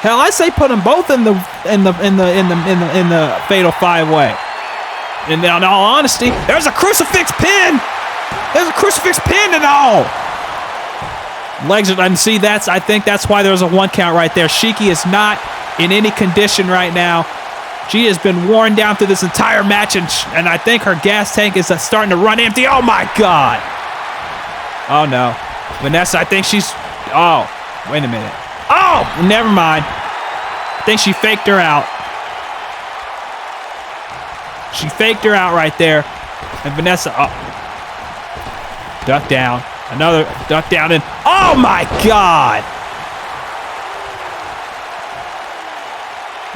Hell, I say put them both in the fatal 5-way. And in all honesty, there's a crucifix pin. There's a crucifix pin and all. Legs are, and see, I think that's why there's a 1 count right there. Shiki is not in any condition right now. She has been worn down through this entire match, and I think her gas tank is starting to run empty. Oh my God. Oh no. Vanessa, I think she's, oh, wait a minute. Oh, never mind. I think she faked her out. She faked her out right there. And Vanessa, oh, duck down. Another duck down and, oh my God!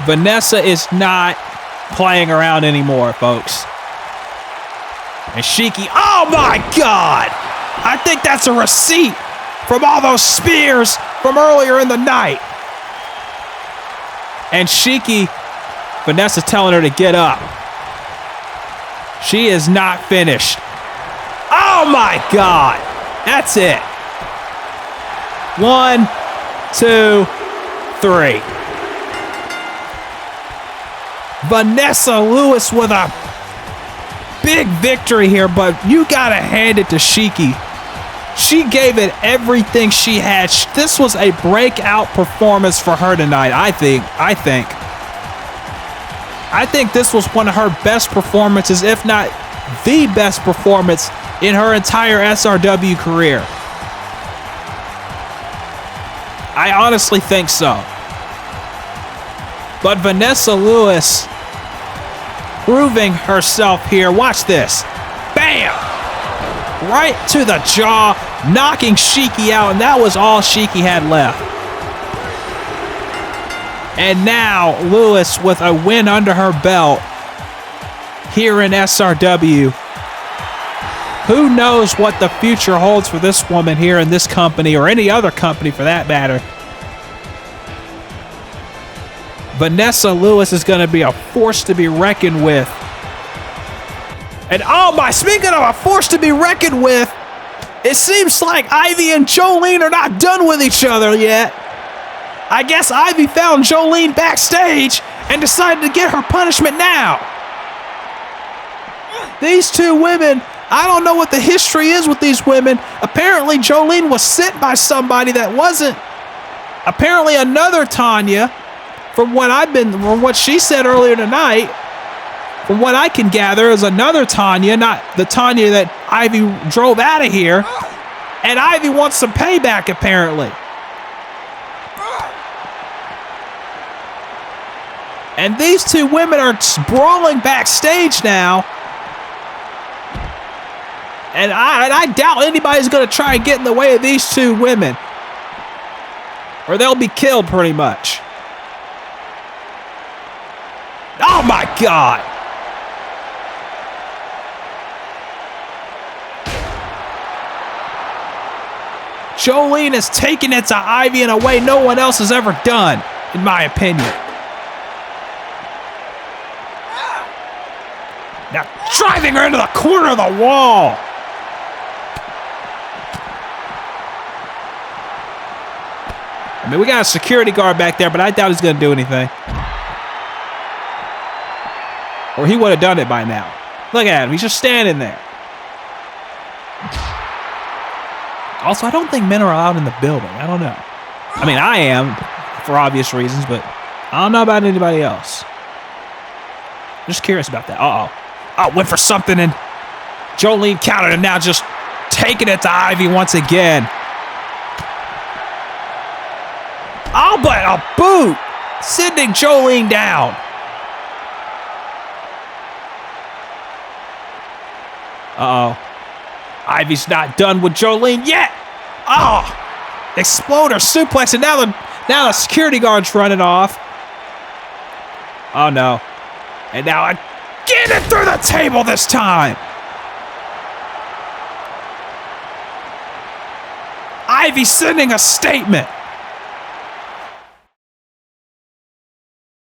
Vanessa is not playing around anymore, folks. And Shiki, oh my God! I think that's a receipt from all those spears from earlier in the night. And Shiki, Vanessa telling her to get up. She is not finished. Oh my God! That's it. 1, 2, 3. Vanessa Lewis with a big victory here, but you gotta hand it to Shiki. She gave it everything she had. This was a breakout performance for her tonight, I think. I think this was one of her best performances, if not the best performance in her entire SRW career. I honestly think so. But Vanessa Lewis proving herself here. Watch this. Bam! Right to the jaw, knocking Shiki out, and that was all Shiki had left. And now Lewis with a win under her belt here in SRW. Who knows what the future holds for this woman here in this company, or any other company for that matter. Vanessa Lewis is going to be a force to be reckoned with. And oh my, speaking of a force to be reckoned with, it seems like Ivy and Jolene are not done with each other yet. I guess Ivy found Jolene backstage and decided to get her punishment now. These two women, I don't know what the history is with these women. Apparently Jolene was sent by somebody that wasn't. Apparently another Tanya, from what she said earlier tonight, from what I can gather, is another Tanya, not the Tanya that Ivy drove out of here. And Ivy wants some payback, apparently. And these two women are brawling backstage now. And I doubt anybody's going to try and get in the way of these two women. or they'll be killed pretty much. Oh my God. Jolene is taking it to Ivy in a way no one else has ever done, in my opinion. Now driving her into the corner of the wall. I mean, we got a security guard back there, but I doubt he's going to do anything. Or he would have done it by now. Look at him. He's just standing there. Also, I don't think men are allowed in the building. I don't know. I mean, I am, for obvious reasons, but I don't know about anybody else. Just curious about that. Uh-oh. Oh, went for something, and Jolene countered, and now just taking it to Ivy once again. Oh, but a boot! Sending Jolene down. Uh-oh. Ivy's not done with Jolene yet. Oh! Exploder suplex, and now the security guard's running off. Oh, no. And now I get it through the table this time. Ivy sending a statement.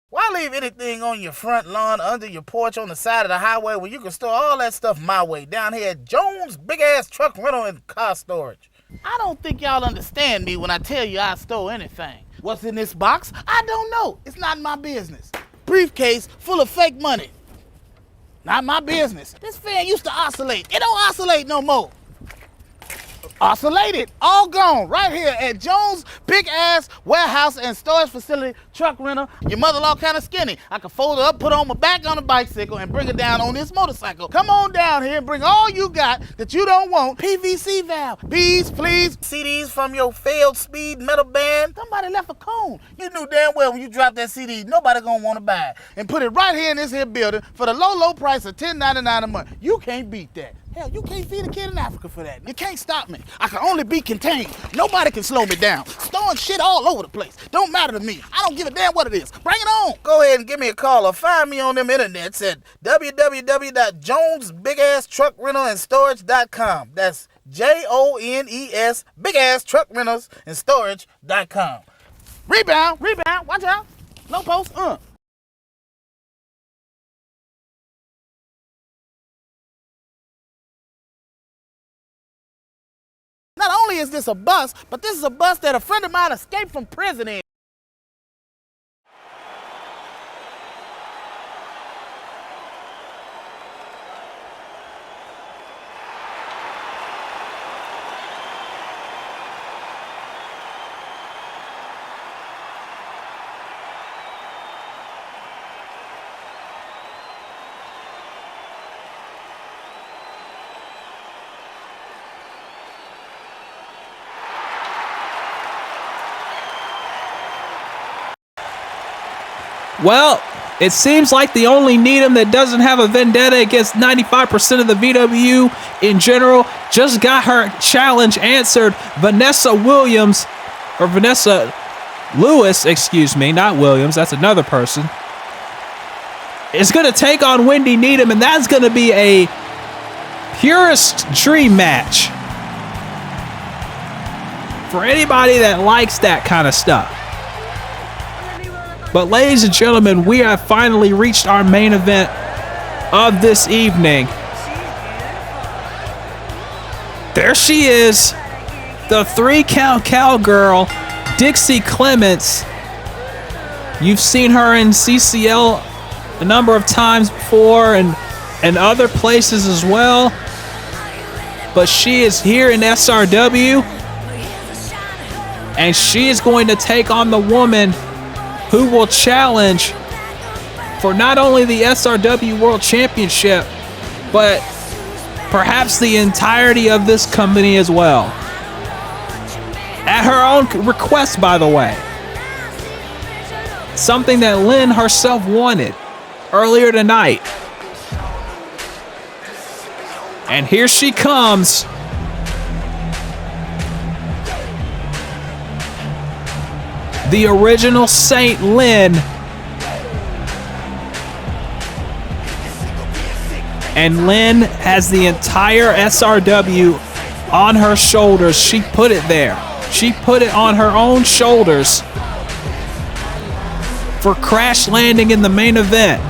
Why leave anything on your front lawn, under your porch, on the side of the highway when you can store all that stuff my way, down here at Jones' big-ass truck rental and car storage? I don't think y'all understand me when I tell you I stole anything. What's in this box? I don't know. It's not my business. Briefcase full of fake money. Not my business. This fan used to oscillate. It don't oscillate no more. Oscillated, all gone, right here at Jones' big-ass warehouse and storage facility, truck rental. Your mother-in-law kind of skinny. I can fold her up, put her on my back on a bicycle, and bring her down on this motorcycle. Come on down here and bring all you got that you don't want. PVC valve, bees, fleas, CDs from your failed speed metal band. Somebody left a cone. You knew damn well when you dropped that CD, nobody gonna want to buy it. And put it right here in this here building for the low, low price of $10.99 a month. You can't beat that. Hell, you can't feed a kid in Africa for that. You can't stop me. I can only be contained. Nobody can slow me down. Storing shit all over the place. Don't matter to me. I don't give a damn what it is. Bring it on. Go ahead and give me a call or find me on them internets at www.jonesbigasstruckrentalstorage.com. That's JONES bigasstruckrentalstorage.com. Rebound. Watch out. Low post. Not only is this a bus, but this is a bus that a friend of mine escaped from prison in. Well, it seems like the only Needham that doesn't have a vendetta against 95% of the VW in general just got her challenge answered. Vanessa Lewis, excuse me, not Williams, that's another person, is going to take on Wendy Needham, and that's going to be a purest dream match for anybody that likes that kind of stuff. But ladies and gentlemen, we have finally reached our main event of this evening. There she is, the 3-count cowgirl, Dixie Clements. You've seen her in CCL a number of times before and other places as well. But she is here in SRW, and she is going to take on the woman who will challenge for not only the SRW World Championship, but perhaps the entirety of this company as well. At her own request, by the way. Something that Lynn herself wanted earlier tonight. And here she comes. the original Saint Lynn. And Lynn has the entire SRW on her shoulders. She put it there. She put it on her own shoulders for Crash Landing in the main event.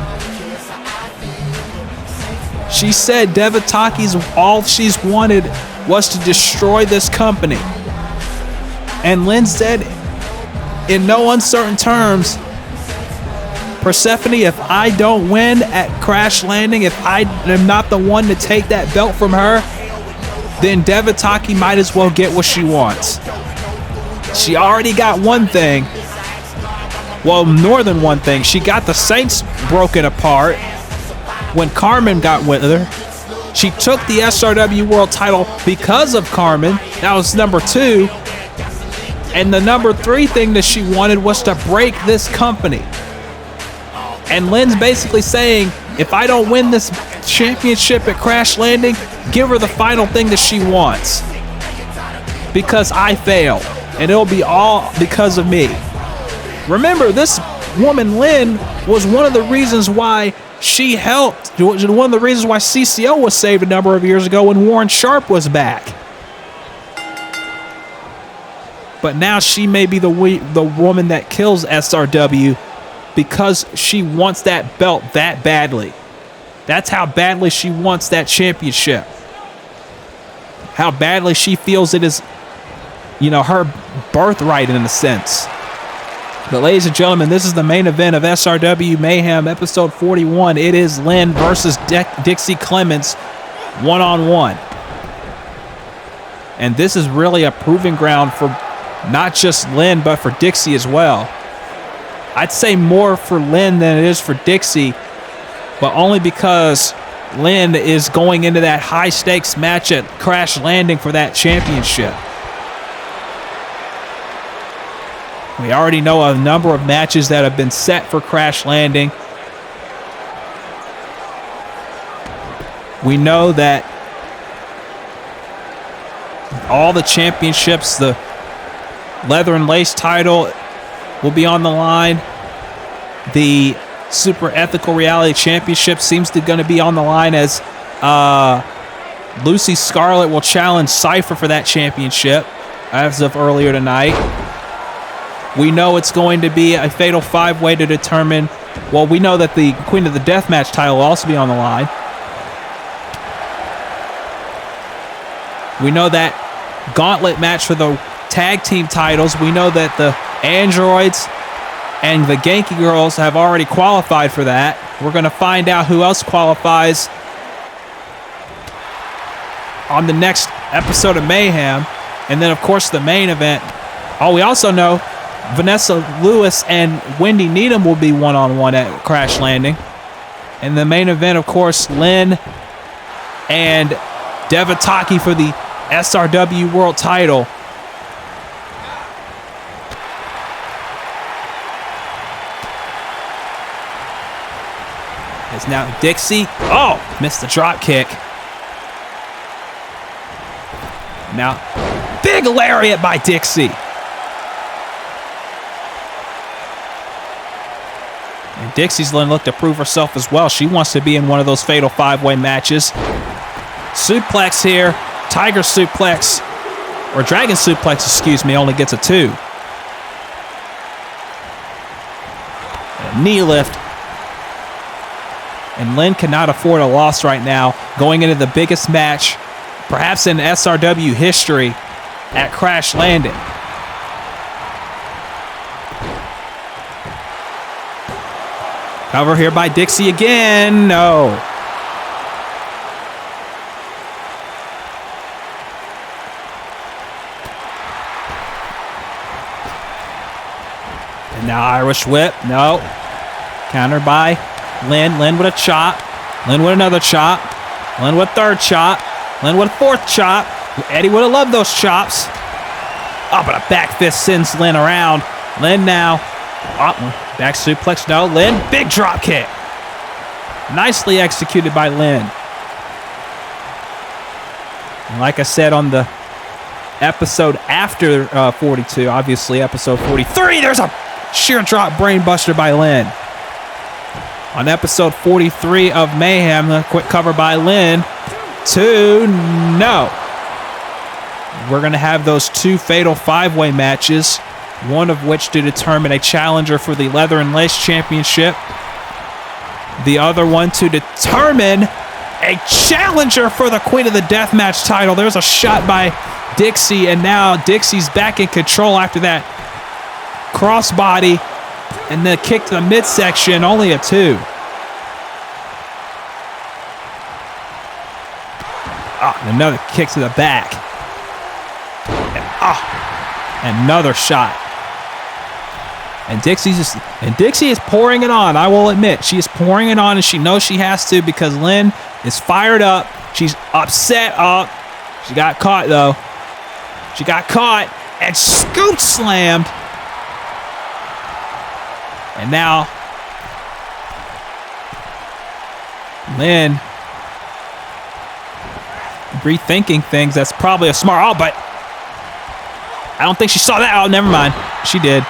She said Devataki's all she's wanted was to destroy this company. And Lynn said in no uncertain terms, Persephone, if I don't win at Crash Landing, if I am not the one to take that belt from her, then Devataki might as well get what she wants. She already got one thing. Well, more than one thing. She got the Saints broken apart when Carmen got with her. She took the SRW World title because of Carmen. That was number 2. And the number 3 thing that she wanted was to break this company. And Lynn's basically saying, if I don't win this championship at Crash Landing, give her the final thing that she wants. Because I failed. And it'll be all because of me. Remember, this woman, Lynn, was one of the reasons why she helped. One of the reasons why CCO was saved a number of years ago when Warren Sharp was back. But now she may be the woman that kills SRW because she wants that belt that badly. That's how badly she wants that championship. How badly she feels it is, her birthright in a sense. But ladies and gentlemen, this is the main event of SRW Mayhem, episode 41. It is Lynn versus Dixie Clements, one-on-one. And this is really a proving ground for not just Lynn, but for Dixie as well. I'd say more for Lynn than it is for Dixie, but only because Lynn is going into that high-stakes match at Crash Landing for that championship. We already know a number of matches that have been set for Crash Landing. We know that all the championships, the leather and lace title will be on the line. The Super Ethical Reality Championship seems to going to be on the line as Lucy Scarlet will challenge Cypher for that championship as of earlier tonight. We know it's going to be a fatal 5-way to determine. Well, we know that the Queen of the Deathmatch title will also be on the line. We know that gauntlet match for the tag team titles. We know that the Androids and the Genki Girls have already qualified for that. We're going to find out who else qualifies on the next episode of Mayhem. And then, of course, the main event. Oh, we also know Vanessa Lewis and Wendy Needham will be one-on-one at Crash Landing. And the main event, of course, Lynn and Devataki for the SRW World title. It's now Dixie. Oh, missed the drop kick. Now, big lariat by Dixie. And Dixie's going to look to prove herself as well. She wants to be in one of those fatal 5-way matches. Suplex here. Tiger suplex, or dragon suplex, excuse me, only gets a 2. Knee lift. And Lynn cannot afford a loss right now, going into the biggest match, perhaps in SRW history, at Crash Landing. Cover here by Dixie again. No. And now Irish whip. No. Countered by Lynn. Lynn with a chop. Lynn with another chop. Lynn with a third chop. Lynn with a fourth chop. Eddie would have loved those chops. Oh, but a back fist sends Lynn around. Lynn now. Oh, back suplex. No, Lynn. Big drop kick. Nicely executed by Lynn. And like I said on the episode after 42, obviously episode 43, there's a sheer drop brainbuster by Lynn. On episode 43 of Mayhem, a quick cover by Lynn. 2, no. We're going to have those 2 fatal 5-way matches, one of which to determine a challenger for the Leather and Lace Championship. The other one to determine a challenger for the Queen of the Deathmatch title. There's a shot by Dixie, and now Dixie's back in control after that crossbody and then kick to the midsection, only a 2. Another kick to the back. Another shot. And Dixie is pouring it on. I will admit, she is pouring it on, and she knows she has to because Lynn is fired up. She's upset. She got caught though. She got caught and scoop slammed. And now Lynn rethinking things. That's probably a smart. But I don't think she saw that. Never mind. She did.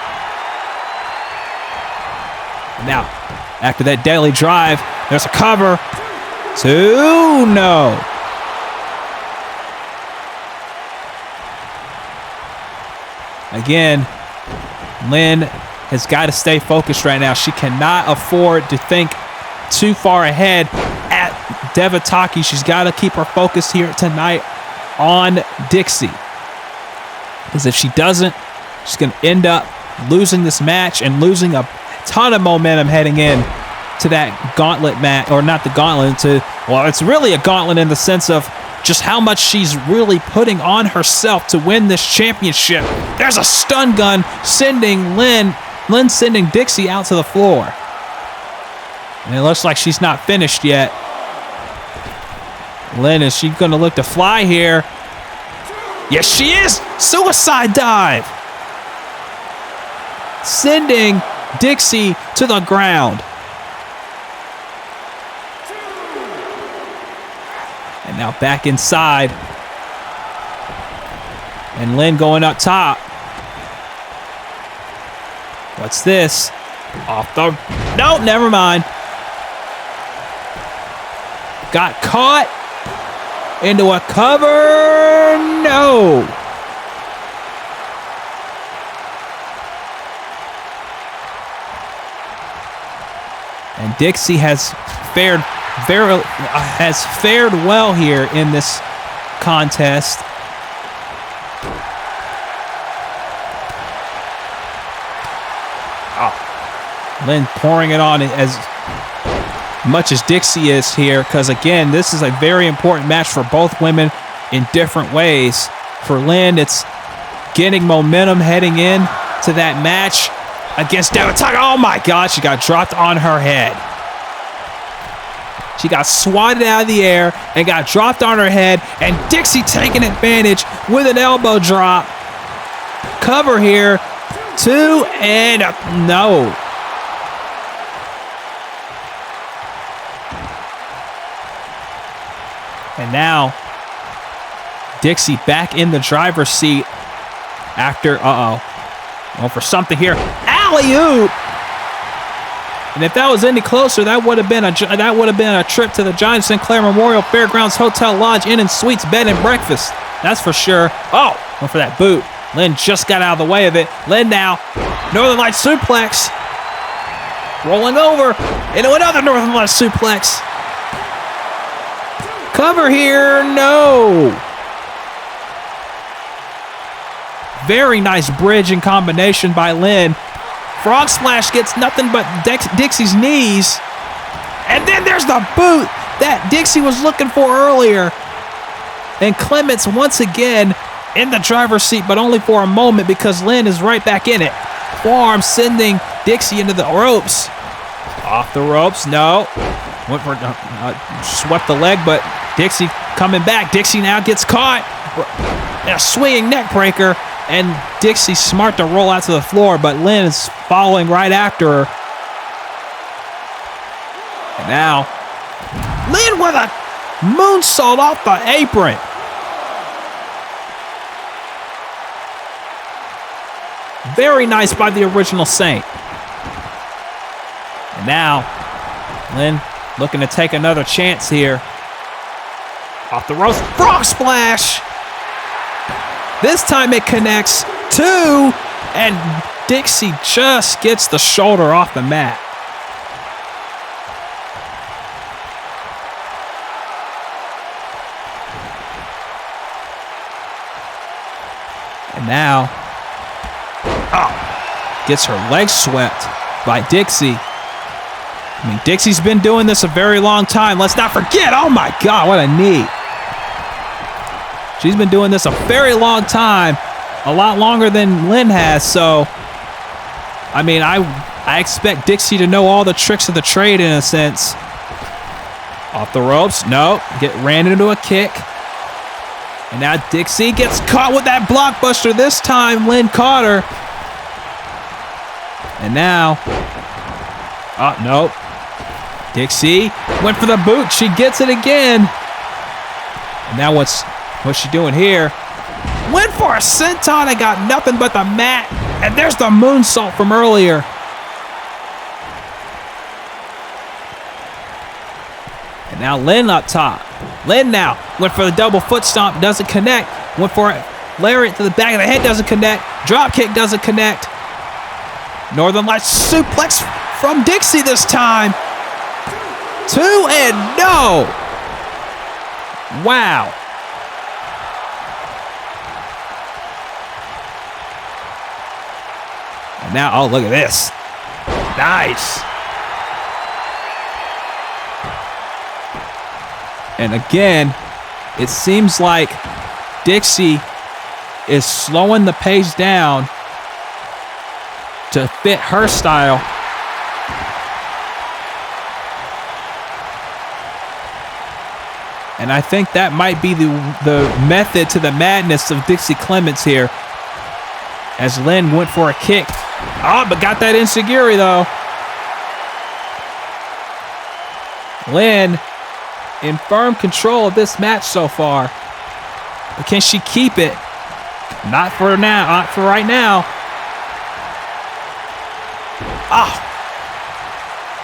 Now, after that deadly drive, there's a cover. 2, no. Again, Lynn has got to stay focused right now. She cannot afford to think too far ahead at Devataki. She's got to keep her focus here tonight on Dixie. Because if she doesn't, she's going to end up losing this match and losing a ton of momentum heading in to that gauntlet match. Or not the gauntlet, well, it's really a gauntlet in the sense of just how much she's really putting on herself to win this championship. There's a stun gun sending Lynn sending Dixie out to the floor. And it looks like she's not finished yet. Lynn, is she going to look to fly here? Yes, she is! Suicide dive! Sending Dixie to the ground. And now back inside. And Lynn going up top. What's this? Off the... No, never mind. Got caught. Into a cover. No. And Dixie has fared well here in this contest. Lynn pouring it on as much as Dixie is here, because again, this is a very important match for both women in different ways. For Lynn, it's getting momentum heading in to that match against Devataki. Oh my God, she got dropped on her head. She got swatted out of the air and got dropped on her head, and Dixie taking advantage with an elbow drop. Cover here, 2, and no. And now, Dixie back in the driver's seat after, well, for something here. Alley-oop! And if that was any closer, that would have been a trip to the John Sinclair Memorial Fairgrounds Hotel Lodge Inn and Suites bed and breakfast. That's for sure. Oh, went for that boot. Lynn just got out of the way of it. Lynn now, Northern Lights suplex. Rolling over into another Northern Lights suplex. Cover here, no. Very nice bridge and combination by Lynn. Frog splash gets nothing but Dixie's knees. And then there's the boot that Dixie was looking for earlier. And Clements once again in the driver's seat, but only for a moment because Lynn is right back in it. Forearm sending Dixie into the ropes. Off the ropes, no. Went for swept the leg, but Dixie coming back. Dixie now gets caught. A swinging neck breaker. And Dixie's smart to roll out to the floor, but Lynn is following right after her. And now, Lynn with a moonsault off the apron. Very nice by the original Saint. And now, Lynn looking to take another chance here. Off the ropes, frog splash. This time it connects. 2, and Dixie just gets the shoulder off the mat. And now, gets her legs swept by Dixie. I mean, Dixie's been doing this a very long time. Let's not forget, oh my God, what a knee. She's been doing this a very long time, a lot longer than Lynn has, so, I mean, I expect Dixie to know all the tricks of the trade in a sense. Off the ropes, no, ran into a kick. And now Dixie gets caught with that blockbuster. This time, Lynn caught her. And now, nope. Dixie went for the boot. She gets it again. And now what's she doing here? Went for a senton and got nothing but the mat. And there's the moonsault from earlier. And now Lynn up top. Lynn now went for the double foot stomp, doesn't connect. Went for it, lariat to the back of the head, doesn't connect. Drop kick doesn't connect. Northern Lights suplex from Dixie this time. 2 and no. Wow. And now, oh, look at this. Nice. And again, it seems like Dixie is slowing the pace down to fit her style. And I think that might be the method to the madness of Dixie Clements here. As Lynn went for a kick. Oh, but got that enziguri though. Lynn in firm control of this match so far. But can she keep it? Not for now, not for right now.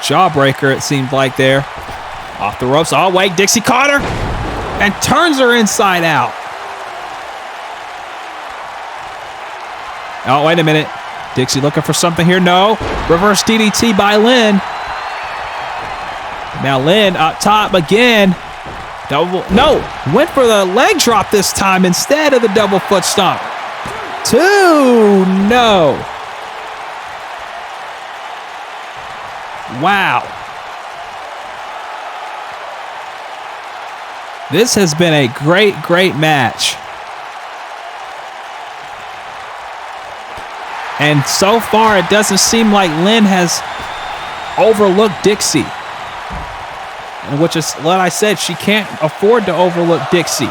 Jawbreaker, it seemed like there. Off the ropes. Oh, wait, Dixie caught her and turns her inside out. Oh, wait a minute. Dixie looking for something here. No. Reverse DDT by Lynn. Now Lynn up top again. No. Went for the leg drop this time instead of the double foot stomp. 2. No. Wow. This has been a great, great match. And so far, it doesn't seem like Lynn has overlooked Dixie. Which is what I said, she can't afford to overlook Dixie.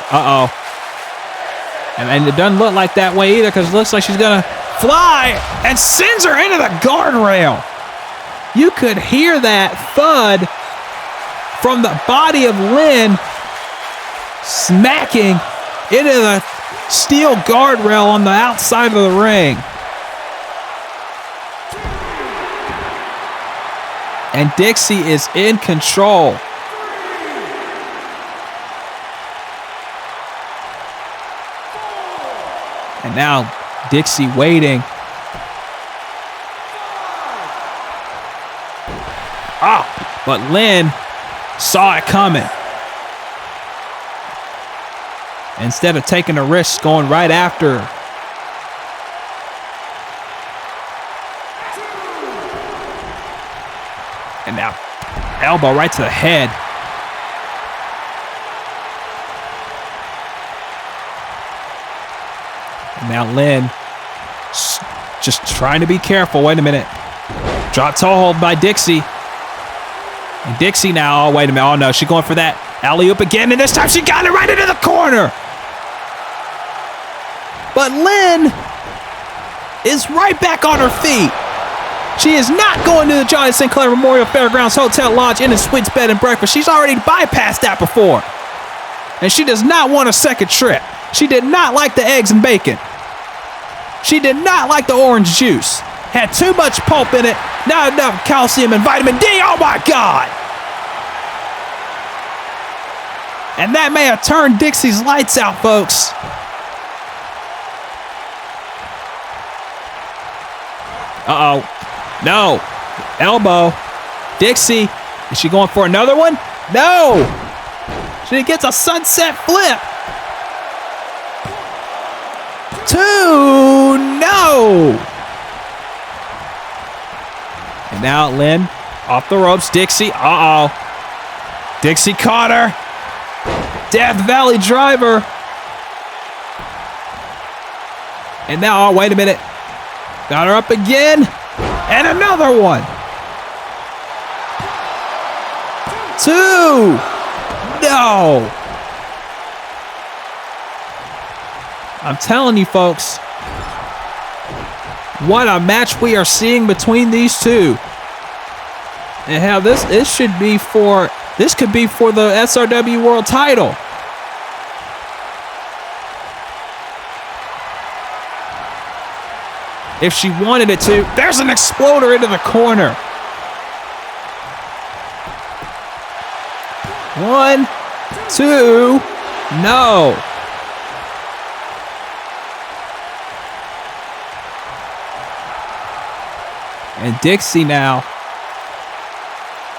And it doesn't look like that way either, because it looks like she's going to fly and sends her into the guardrail. You could hear that thud from the body of Lynn smacking into the steel guardrail on the outside of the ring. And Dixie is in control. And now Dixie waiting. But Lynn saw it coming. Instead of taking a risk, going right after her. And now, elbow right to the head. And now Lynn just trying to be careful. Wait a minute. Drop toe hold by Dixie. And Dixie now, oh, wait a minute. Oh, no, she's going for that alley-oop again. And this time she got it right into the corner. But Lynn is right back on her feet. She is not going to the Johnny St. Clair Memorial Fairgrounds Hotel Lodge Inn and Suites Bed and Breakfast. She's already bypassed that before. And she does not want a second trip. She did not like the eggs and bacon. She did not like the orange juice. Had too much pulp in it, not enough calcium and vitamin D. Oh my God! And that may have turned Dixie's lights out, folks. Uh-oh. No. Elbow. Dixie. Is she going for another one? No. She gets a sunset flip. 2. No. And now Lynn off the ropes. Dixie. Uh-oh. Dixie caught her. Death Valley driver. And now, oh, wait a minute. Got her up again. And another one. 2. No. I'm telling you, folks. What a match we are seeing between these two. And how this could be for the SRW World title. If she wanted it to. There's an exploder into the corner. 1, 2, no. And Dixie now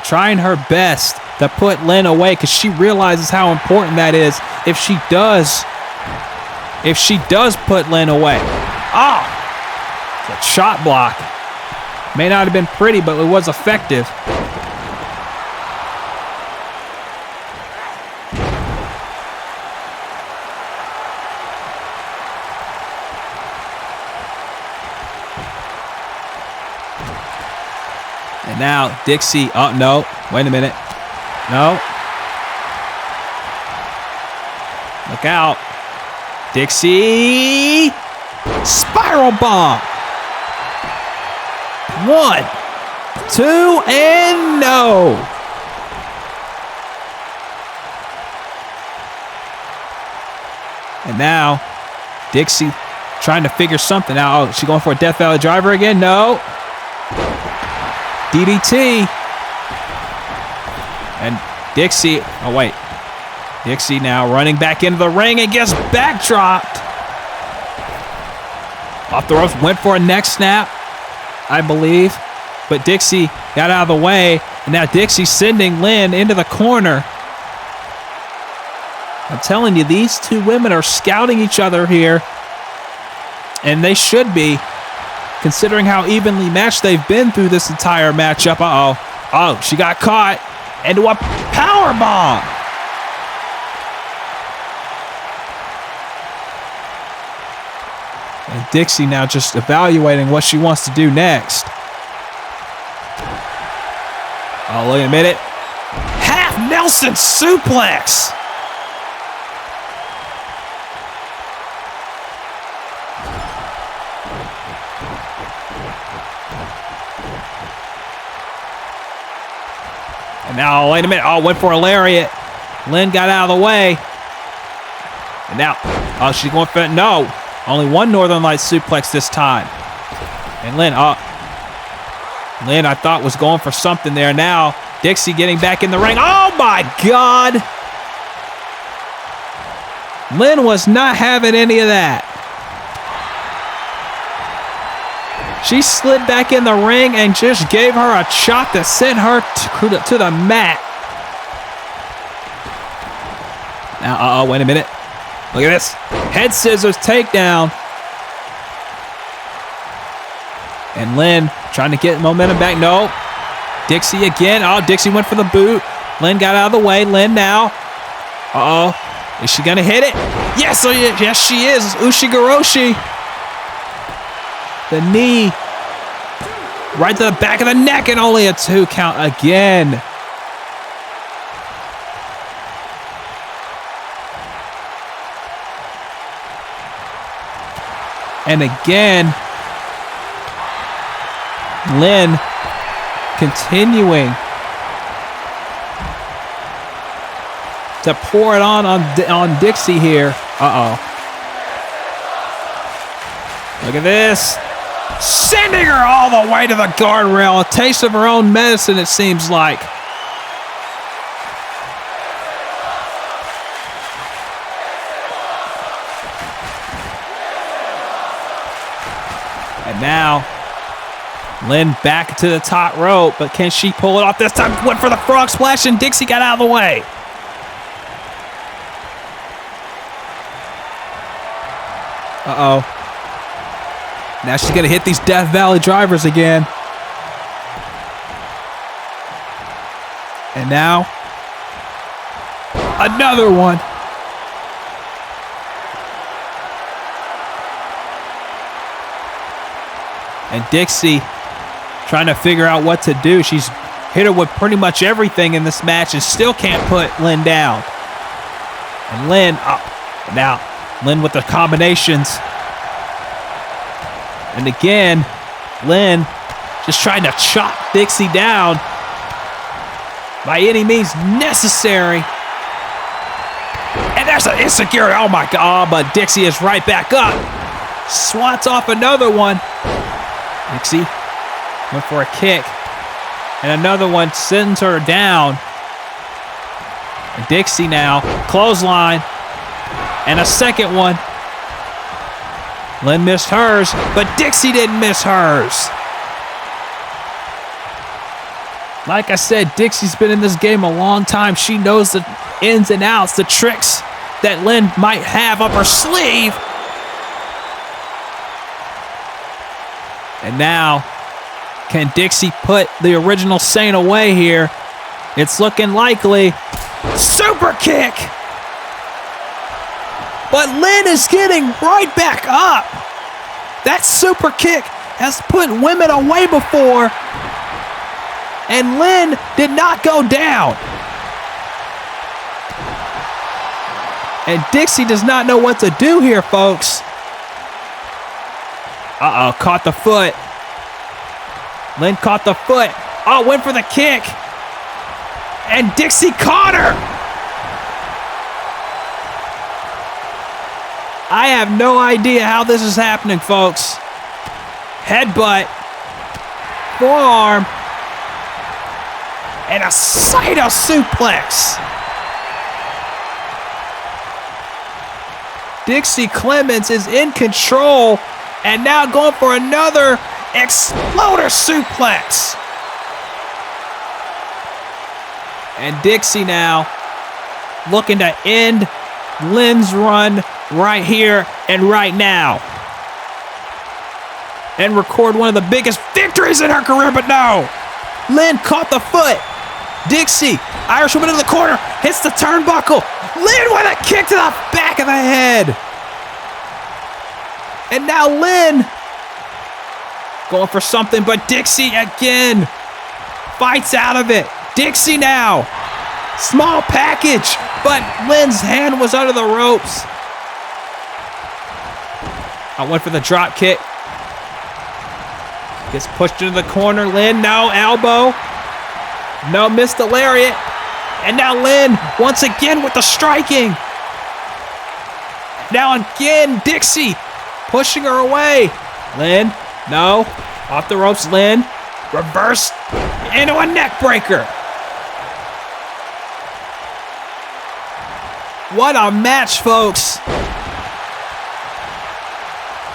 trying her best to put Lynn away because she realizes how important that is if she does put Lynn away. Oh, it's a shot block. May not have been pretty, but it was effective. And now Dixie, oh no, wait a minute. No. Look out. Dixie. Spiral bomb. 1, 2, and no. And now Dixie trying to figure something out. Oh, she going for a Death Valley driver again? No. DDT. And Dixie, oh wait. Dixie now running back into the ring and gets backdropped. Off the ropes, went for a neck snap, I believe. But Dixie got out of the way. And now Dixie sending Lynn into the corner. I'm telling you, these two women are scouting each other here. And they should be, considering how evenly matched they've been through this entire matchup. Uh-oh. Oh, she got caught into a power bomb. And Dixie now just evaluating what she wants to do next. Oh, wait a minute. Half Nelson suplex. And now, wait a minute. Oh, went for a lariat. Lynn got out of the way. And now, oh, she's going for it. No. Only one Northern Lights suplex this time. And Lynn, Lynn, I thought was going for something there. Now, Dixie getting back in the ring. Oh, my God. Lynn was not having any of that. She slid back in the ring and just gave her a chop that sent her to the mat. Now, wait a minute. Look at this. Head scissors takedown. And Lynn trying to get momentum back. No. Dixie again. Oh, Dixie went for the boot. Lynn got out of the way. Lynn now. Uh-oh. Is she going to hit it? Yes, yes, she is. Ushigoroshi. The knee. Right to the back of the neck and only a 2 count again. And again, Lynn continuing to pour it on Dixie here. Uh-oh. Look at this. Sending her all the way to the guardrail. A taste of her own medicine, it seems like. And now, Lynn back to the top rope, but can she pull it off this time? Went for the frog splash, and Dixie got out of the way. Uh-oh. Now she's going to hit these Death Valley drivers again. And now, another one. And Dixie trying to figure out what to do. She's hit her with pretty much everything in this match and still can't put Lynn down. And Lynn up. Now, Lynn with the combinations. And again, Lynn just trying to chop Dixie down by any means necessary. And there's an insecurity. Oh my God, but Dixie is right back up. Swats off another one. Dixie went for a kick. And another one sends her down. And Dixie now, clothesline. And a second one. Lynn missed hers, but Dixie didn't miss hers. Like I said, Dixie's been in this game a long time. She knows the ins and outs, the tricks that Lynn might have up her sleeve. And now, can Dixie put the original Saint away here? It's looking likely. Super kick! But Lynn is getting right back up. That super kick has put women away before. And Lynn did not go down. And Dixie does not know what to do here, folks. Uh-oh, caught the foot. Lynn caught the foot. Oh, went for the kick. And Dixie caught her. I have no idea how this is happening, folks. Headbutt. Forearm. And a Saito suplex. Dixie Clements is in control and now going for another exploder suplex. And Dixie now looking to end Lynn's run right here and right now. And record one of the biggest victories in her career, but no. Lynn caught the foot. Dixie, Irish woman in the corner, hits the turnbuckle. Lynn with a kick to the back of the head. And now Lynn going for something, but Dixie again fights out of it. Dixie now. Small package, but Lynn's hand was under the ropes. I went for the drop kick. Gets pushed into the corner. Lynn, no, elbow. No, missed the lariat. And now Lynn, once again with the striking. Now again, Dixie pushing her away. Lynn, no. Off the ropes, Lynn. Reverse into a neck breaker. What a match, folks.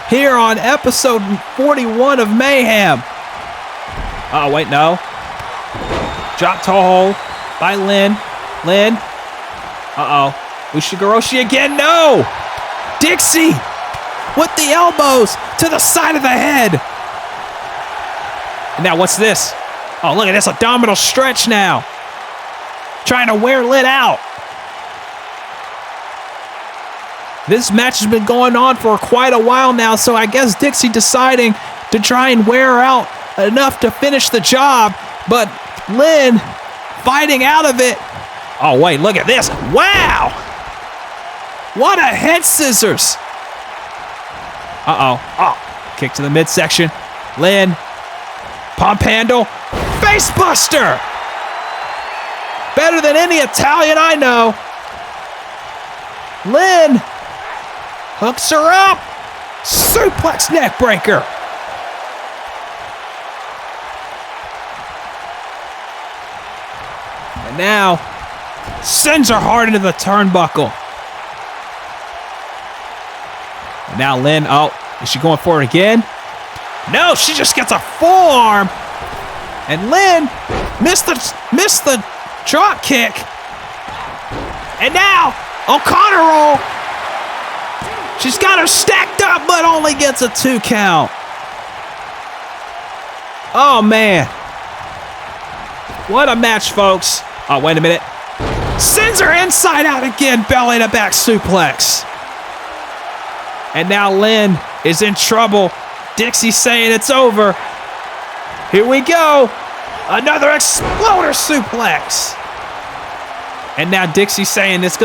Here on episode 41 of Mayhem. Oh, wait, no. Drop toe hold by Lynn. Lynn. Uh-oh. Ushigoroshi again. No. Dixie with the elbows to the side of the head. And now what's this? Oh, look at this abdominal stretch now. Trying to wear Lynn out. This match has been going on for quite a while now, so I guess Dixie deciding to try and wear her out enough to finish the job, but Lynn fighting out of it. Oh, wait, look at this. Wow! What a head scissors. Uh-oh. Oh, kick to the midsection. Lynn, pump handle, face buster. Better than any Italian I know. Lynn hooks her up. Suplex neck breaker. And now sends her hard into the turnbuckle. And now Lynn, is she going for it again? No, she just gets a forearm. And Lynn missed the drop kick. And now O'Connor roll. She's got her stacked up, but only gets a 2 count. Oh, man. What a match, folks. Oh, wait a minute. Sends her inside out again, belly to back suplex. And now Lynn is in trouble. Dixie saying it's over. Here we go. Another exploder suplex. And now Dixie saying she's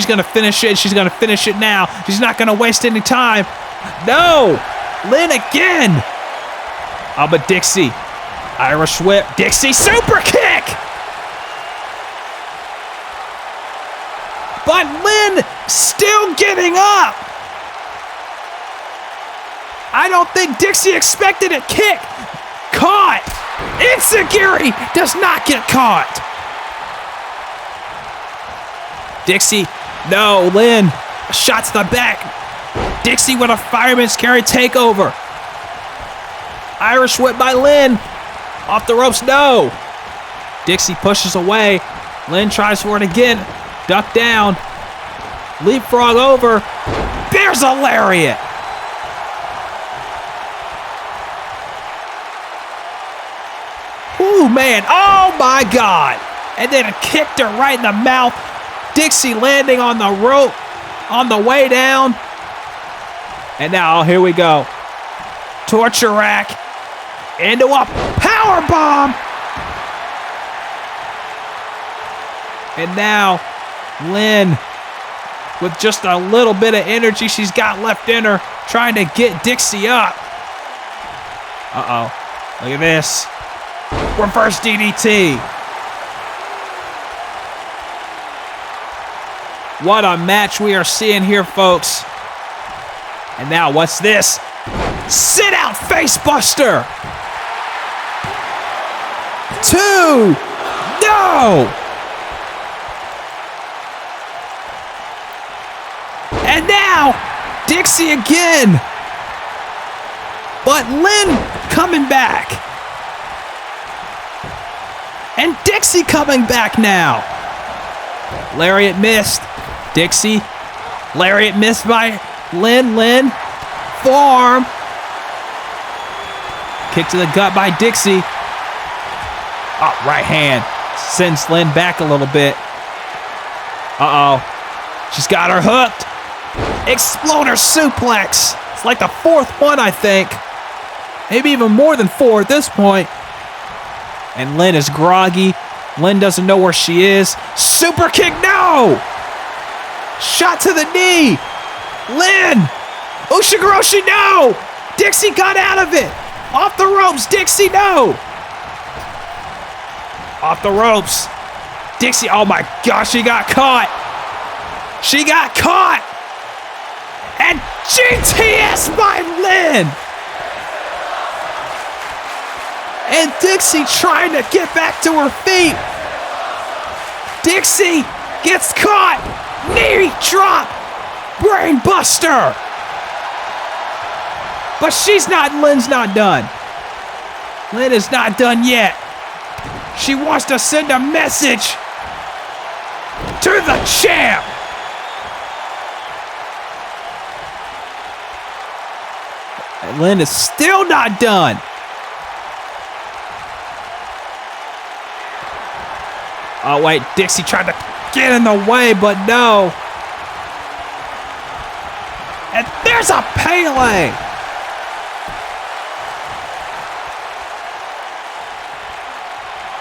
gonna finish it. She's gonna finish it now. She's not gonna waste any time. No, Lynn again. Oh, but Dixie, Irish whip. Dixie super kick. But Lynn still getting up. I don't think Dixie expected a kick. Caught. Enziguri does not get caught. Dixie, no, Lynn, a shot to the back. Dixie with a fireman's carry takeover. Irish whip by Lynn. Off the ropes, no. Dixie pushes away. Lynn tries for it again. Duck down. Leapfrog over. There's a lariat. Ooh, man. Oh, my God. And then it kicked her right in the mouth. Dixie landing on the rope on the way down. And now, here we go. Torture rack into a power bomb. And now, Lynn, with just a little bit of energy she's got left in her, trying to get Dixie up. Uh-oh. Look at this. Reverse DDT. What a match we are seeing here, folks. And now, what's this? Sit out face buster. 2. No. And now, Dixie again. But Lynn coming back. And Dixie coming back now. Lariat missed. Dixie. Lariat missed by Lynn. Lynn. Forearm. Kick to the gut by Dixie. Oh, right hand. Sends Lynn back a little bit. Uh-oh. She's got her hooked. Exploder suplex. It's like the 4th one, I think. Maybe even more than 4 at this point. And Lynn is groggy. Lynn doesn't know where she is. Super kick, no! Shot to the knee. Lynn! Ushigoroshi, no! Dixie got out of it. Off the ropes, Dixie, no! Off the ropes. Dixie, oh my gosh, she got caught. She got caught. And GTS by Lynn. And Dixie trying to get back to her feet. Dixie gets caught. Knee drop. Brain buster. But Lynn's not done. Lynn is not done yet. She wants to send a message to the champ. And Lynn is still not done. Oh, wait, Dixie tried to get in the way, but no. And there's a Pele.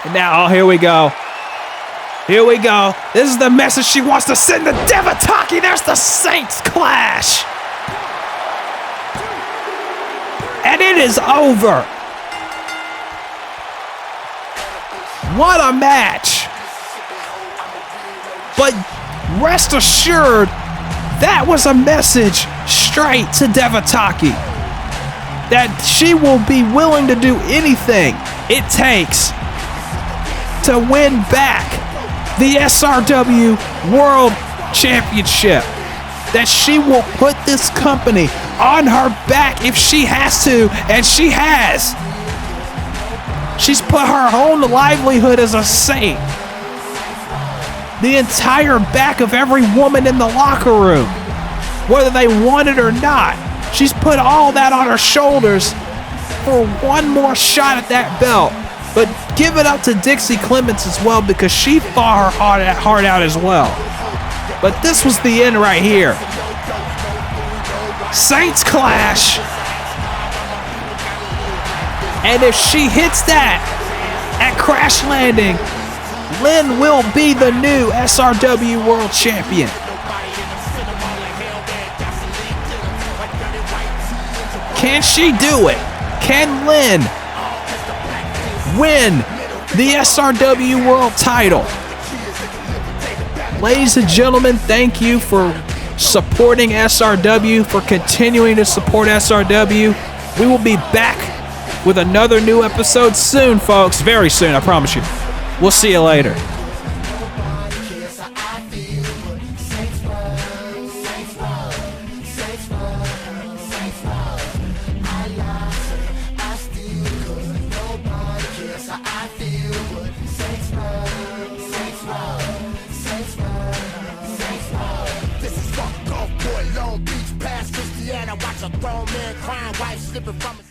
And now, oh, here we go. Here we go. This is the message she wants to send to Devataki. There's the Saints clash. And it is over. What a match. But rest assured, that was a message demonstrate to Devataki that she will be willing to do anything it takes to win back the SRW World Championship. That she will put this company on her back if she has to, and she has. She's put her own livelihood as a saint. The entire back of every woman in the locker room, whether they want it or not. She's put all that on her shoulders for one more shot at that belt. But give it up to Dixie Clements as well, because she fought her heart out as well. But this was the end right here. Saints clash. And if she hits that at Crash Landing, Lynn will be the new SRW World Champion. Can she do it? Can Lynn win the SRW World title? Ladies and gentlemen, thank you for supporting SRW, for continuing to support SRW. We will be back with another new episode soon, folks. Very soon, I promise you. We'll see you later. Watch a grown man crying, wife slipping from his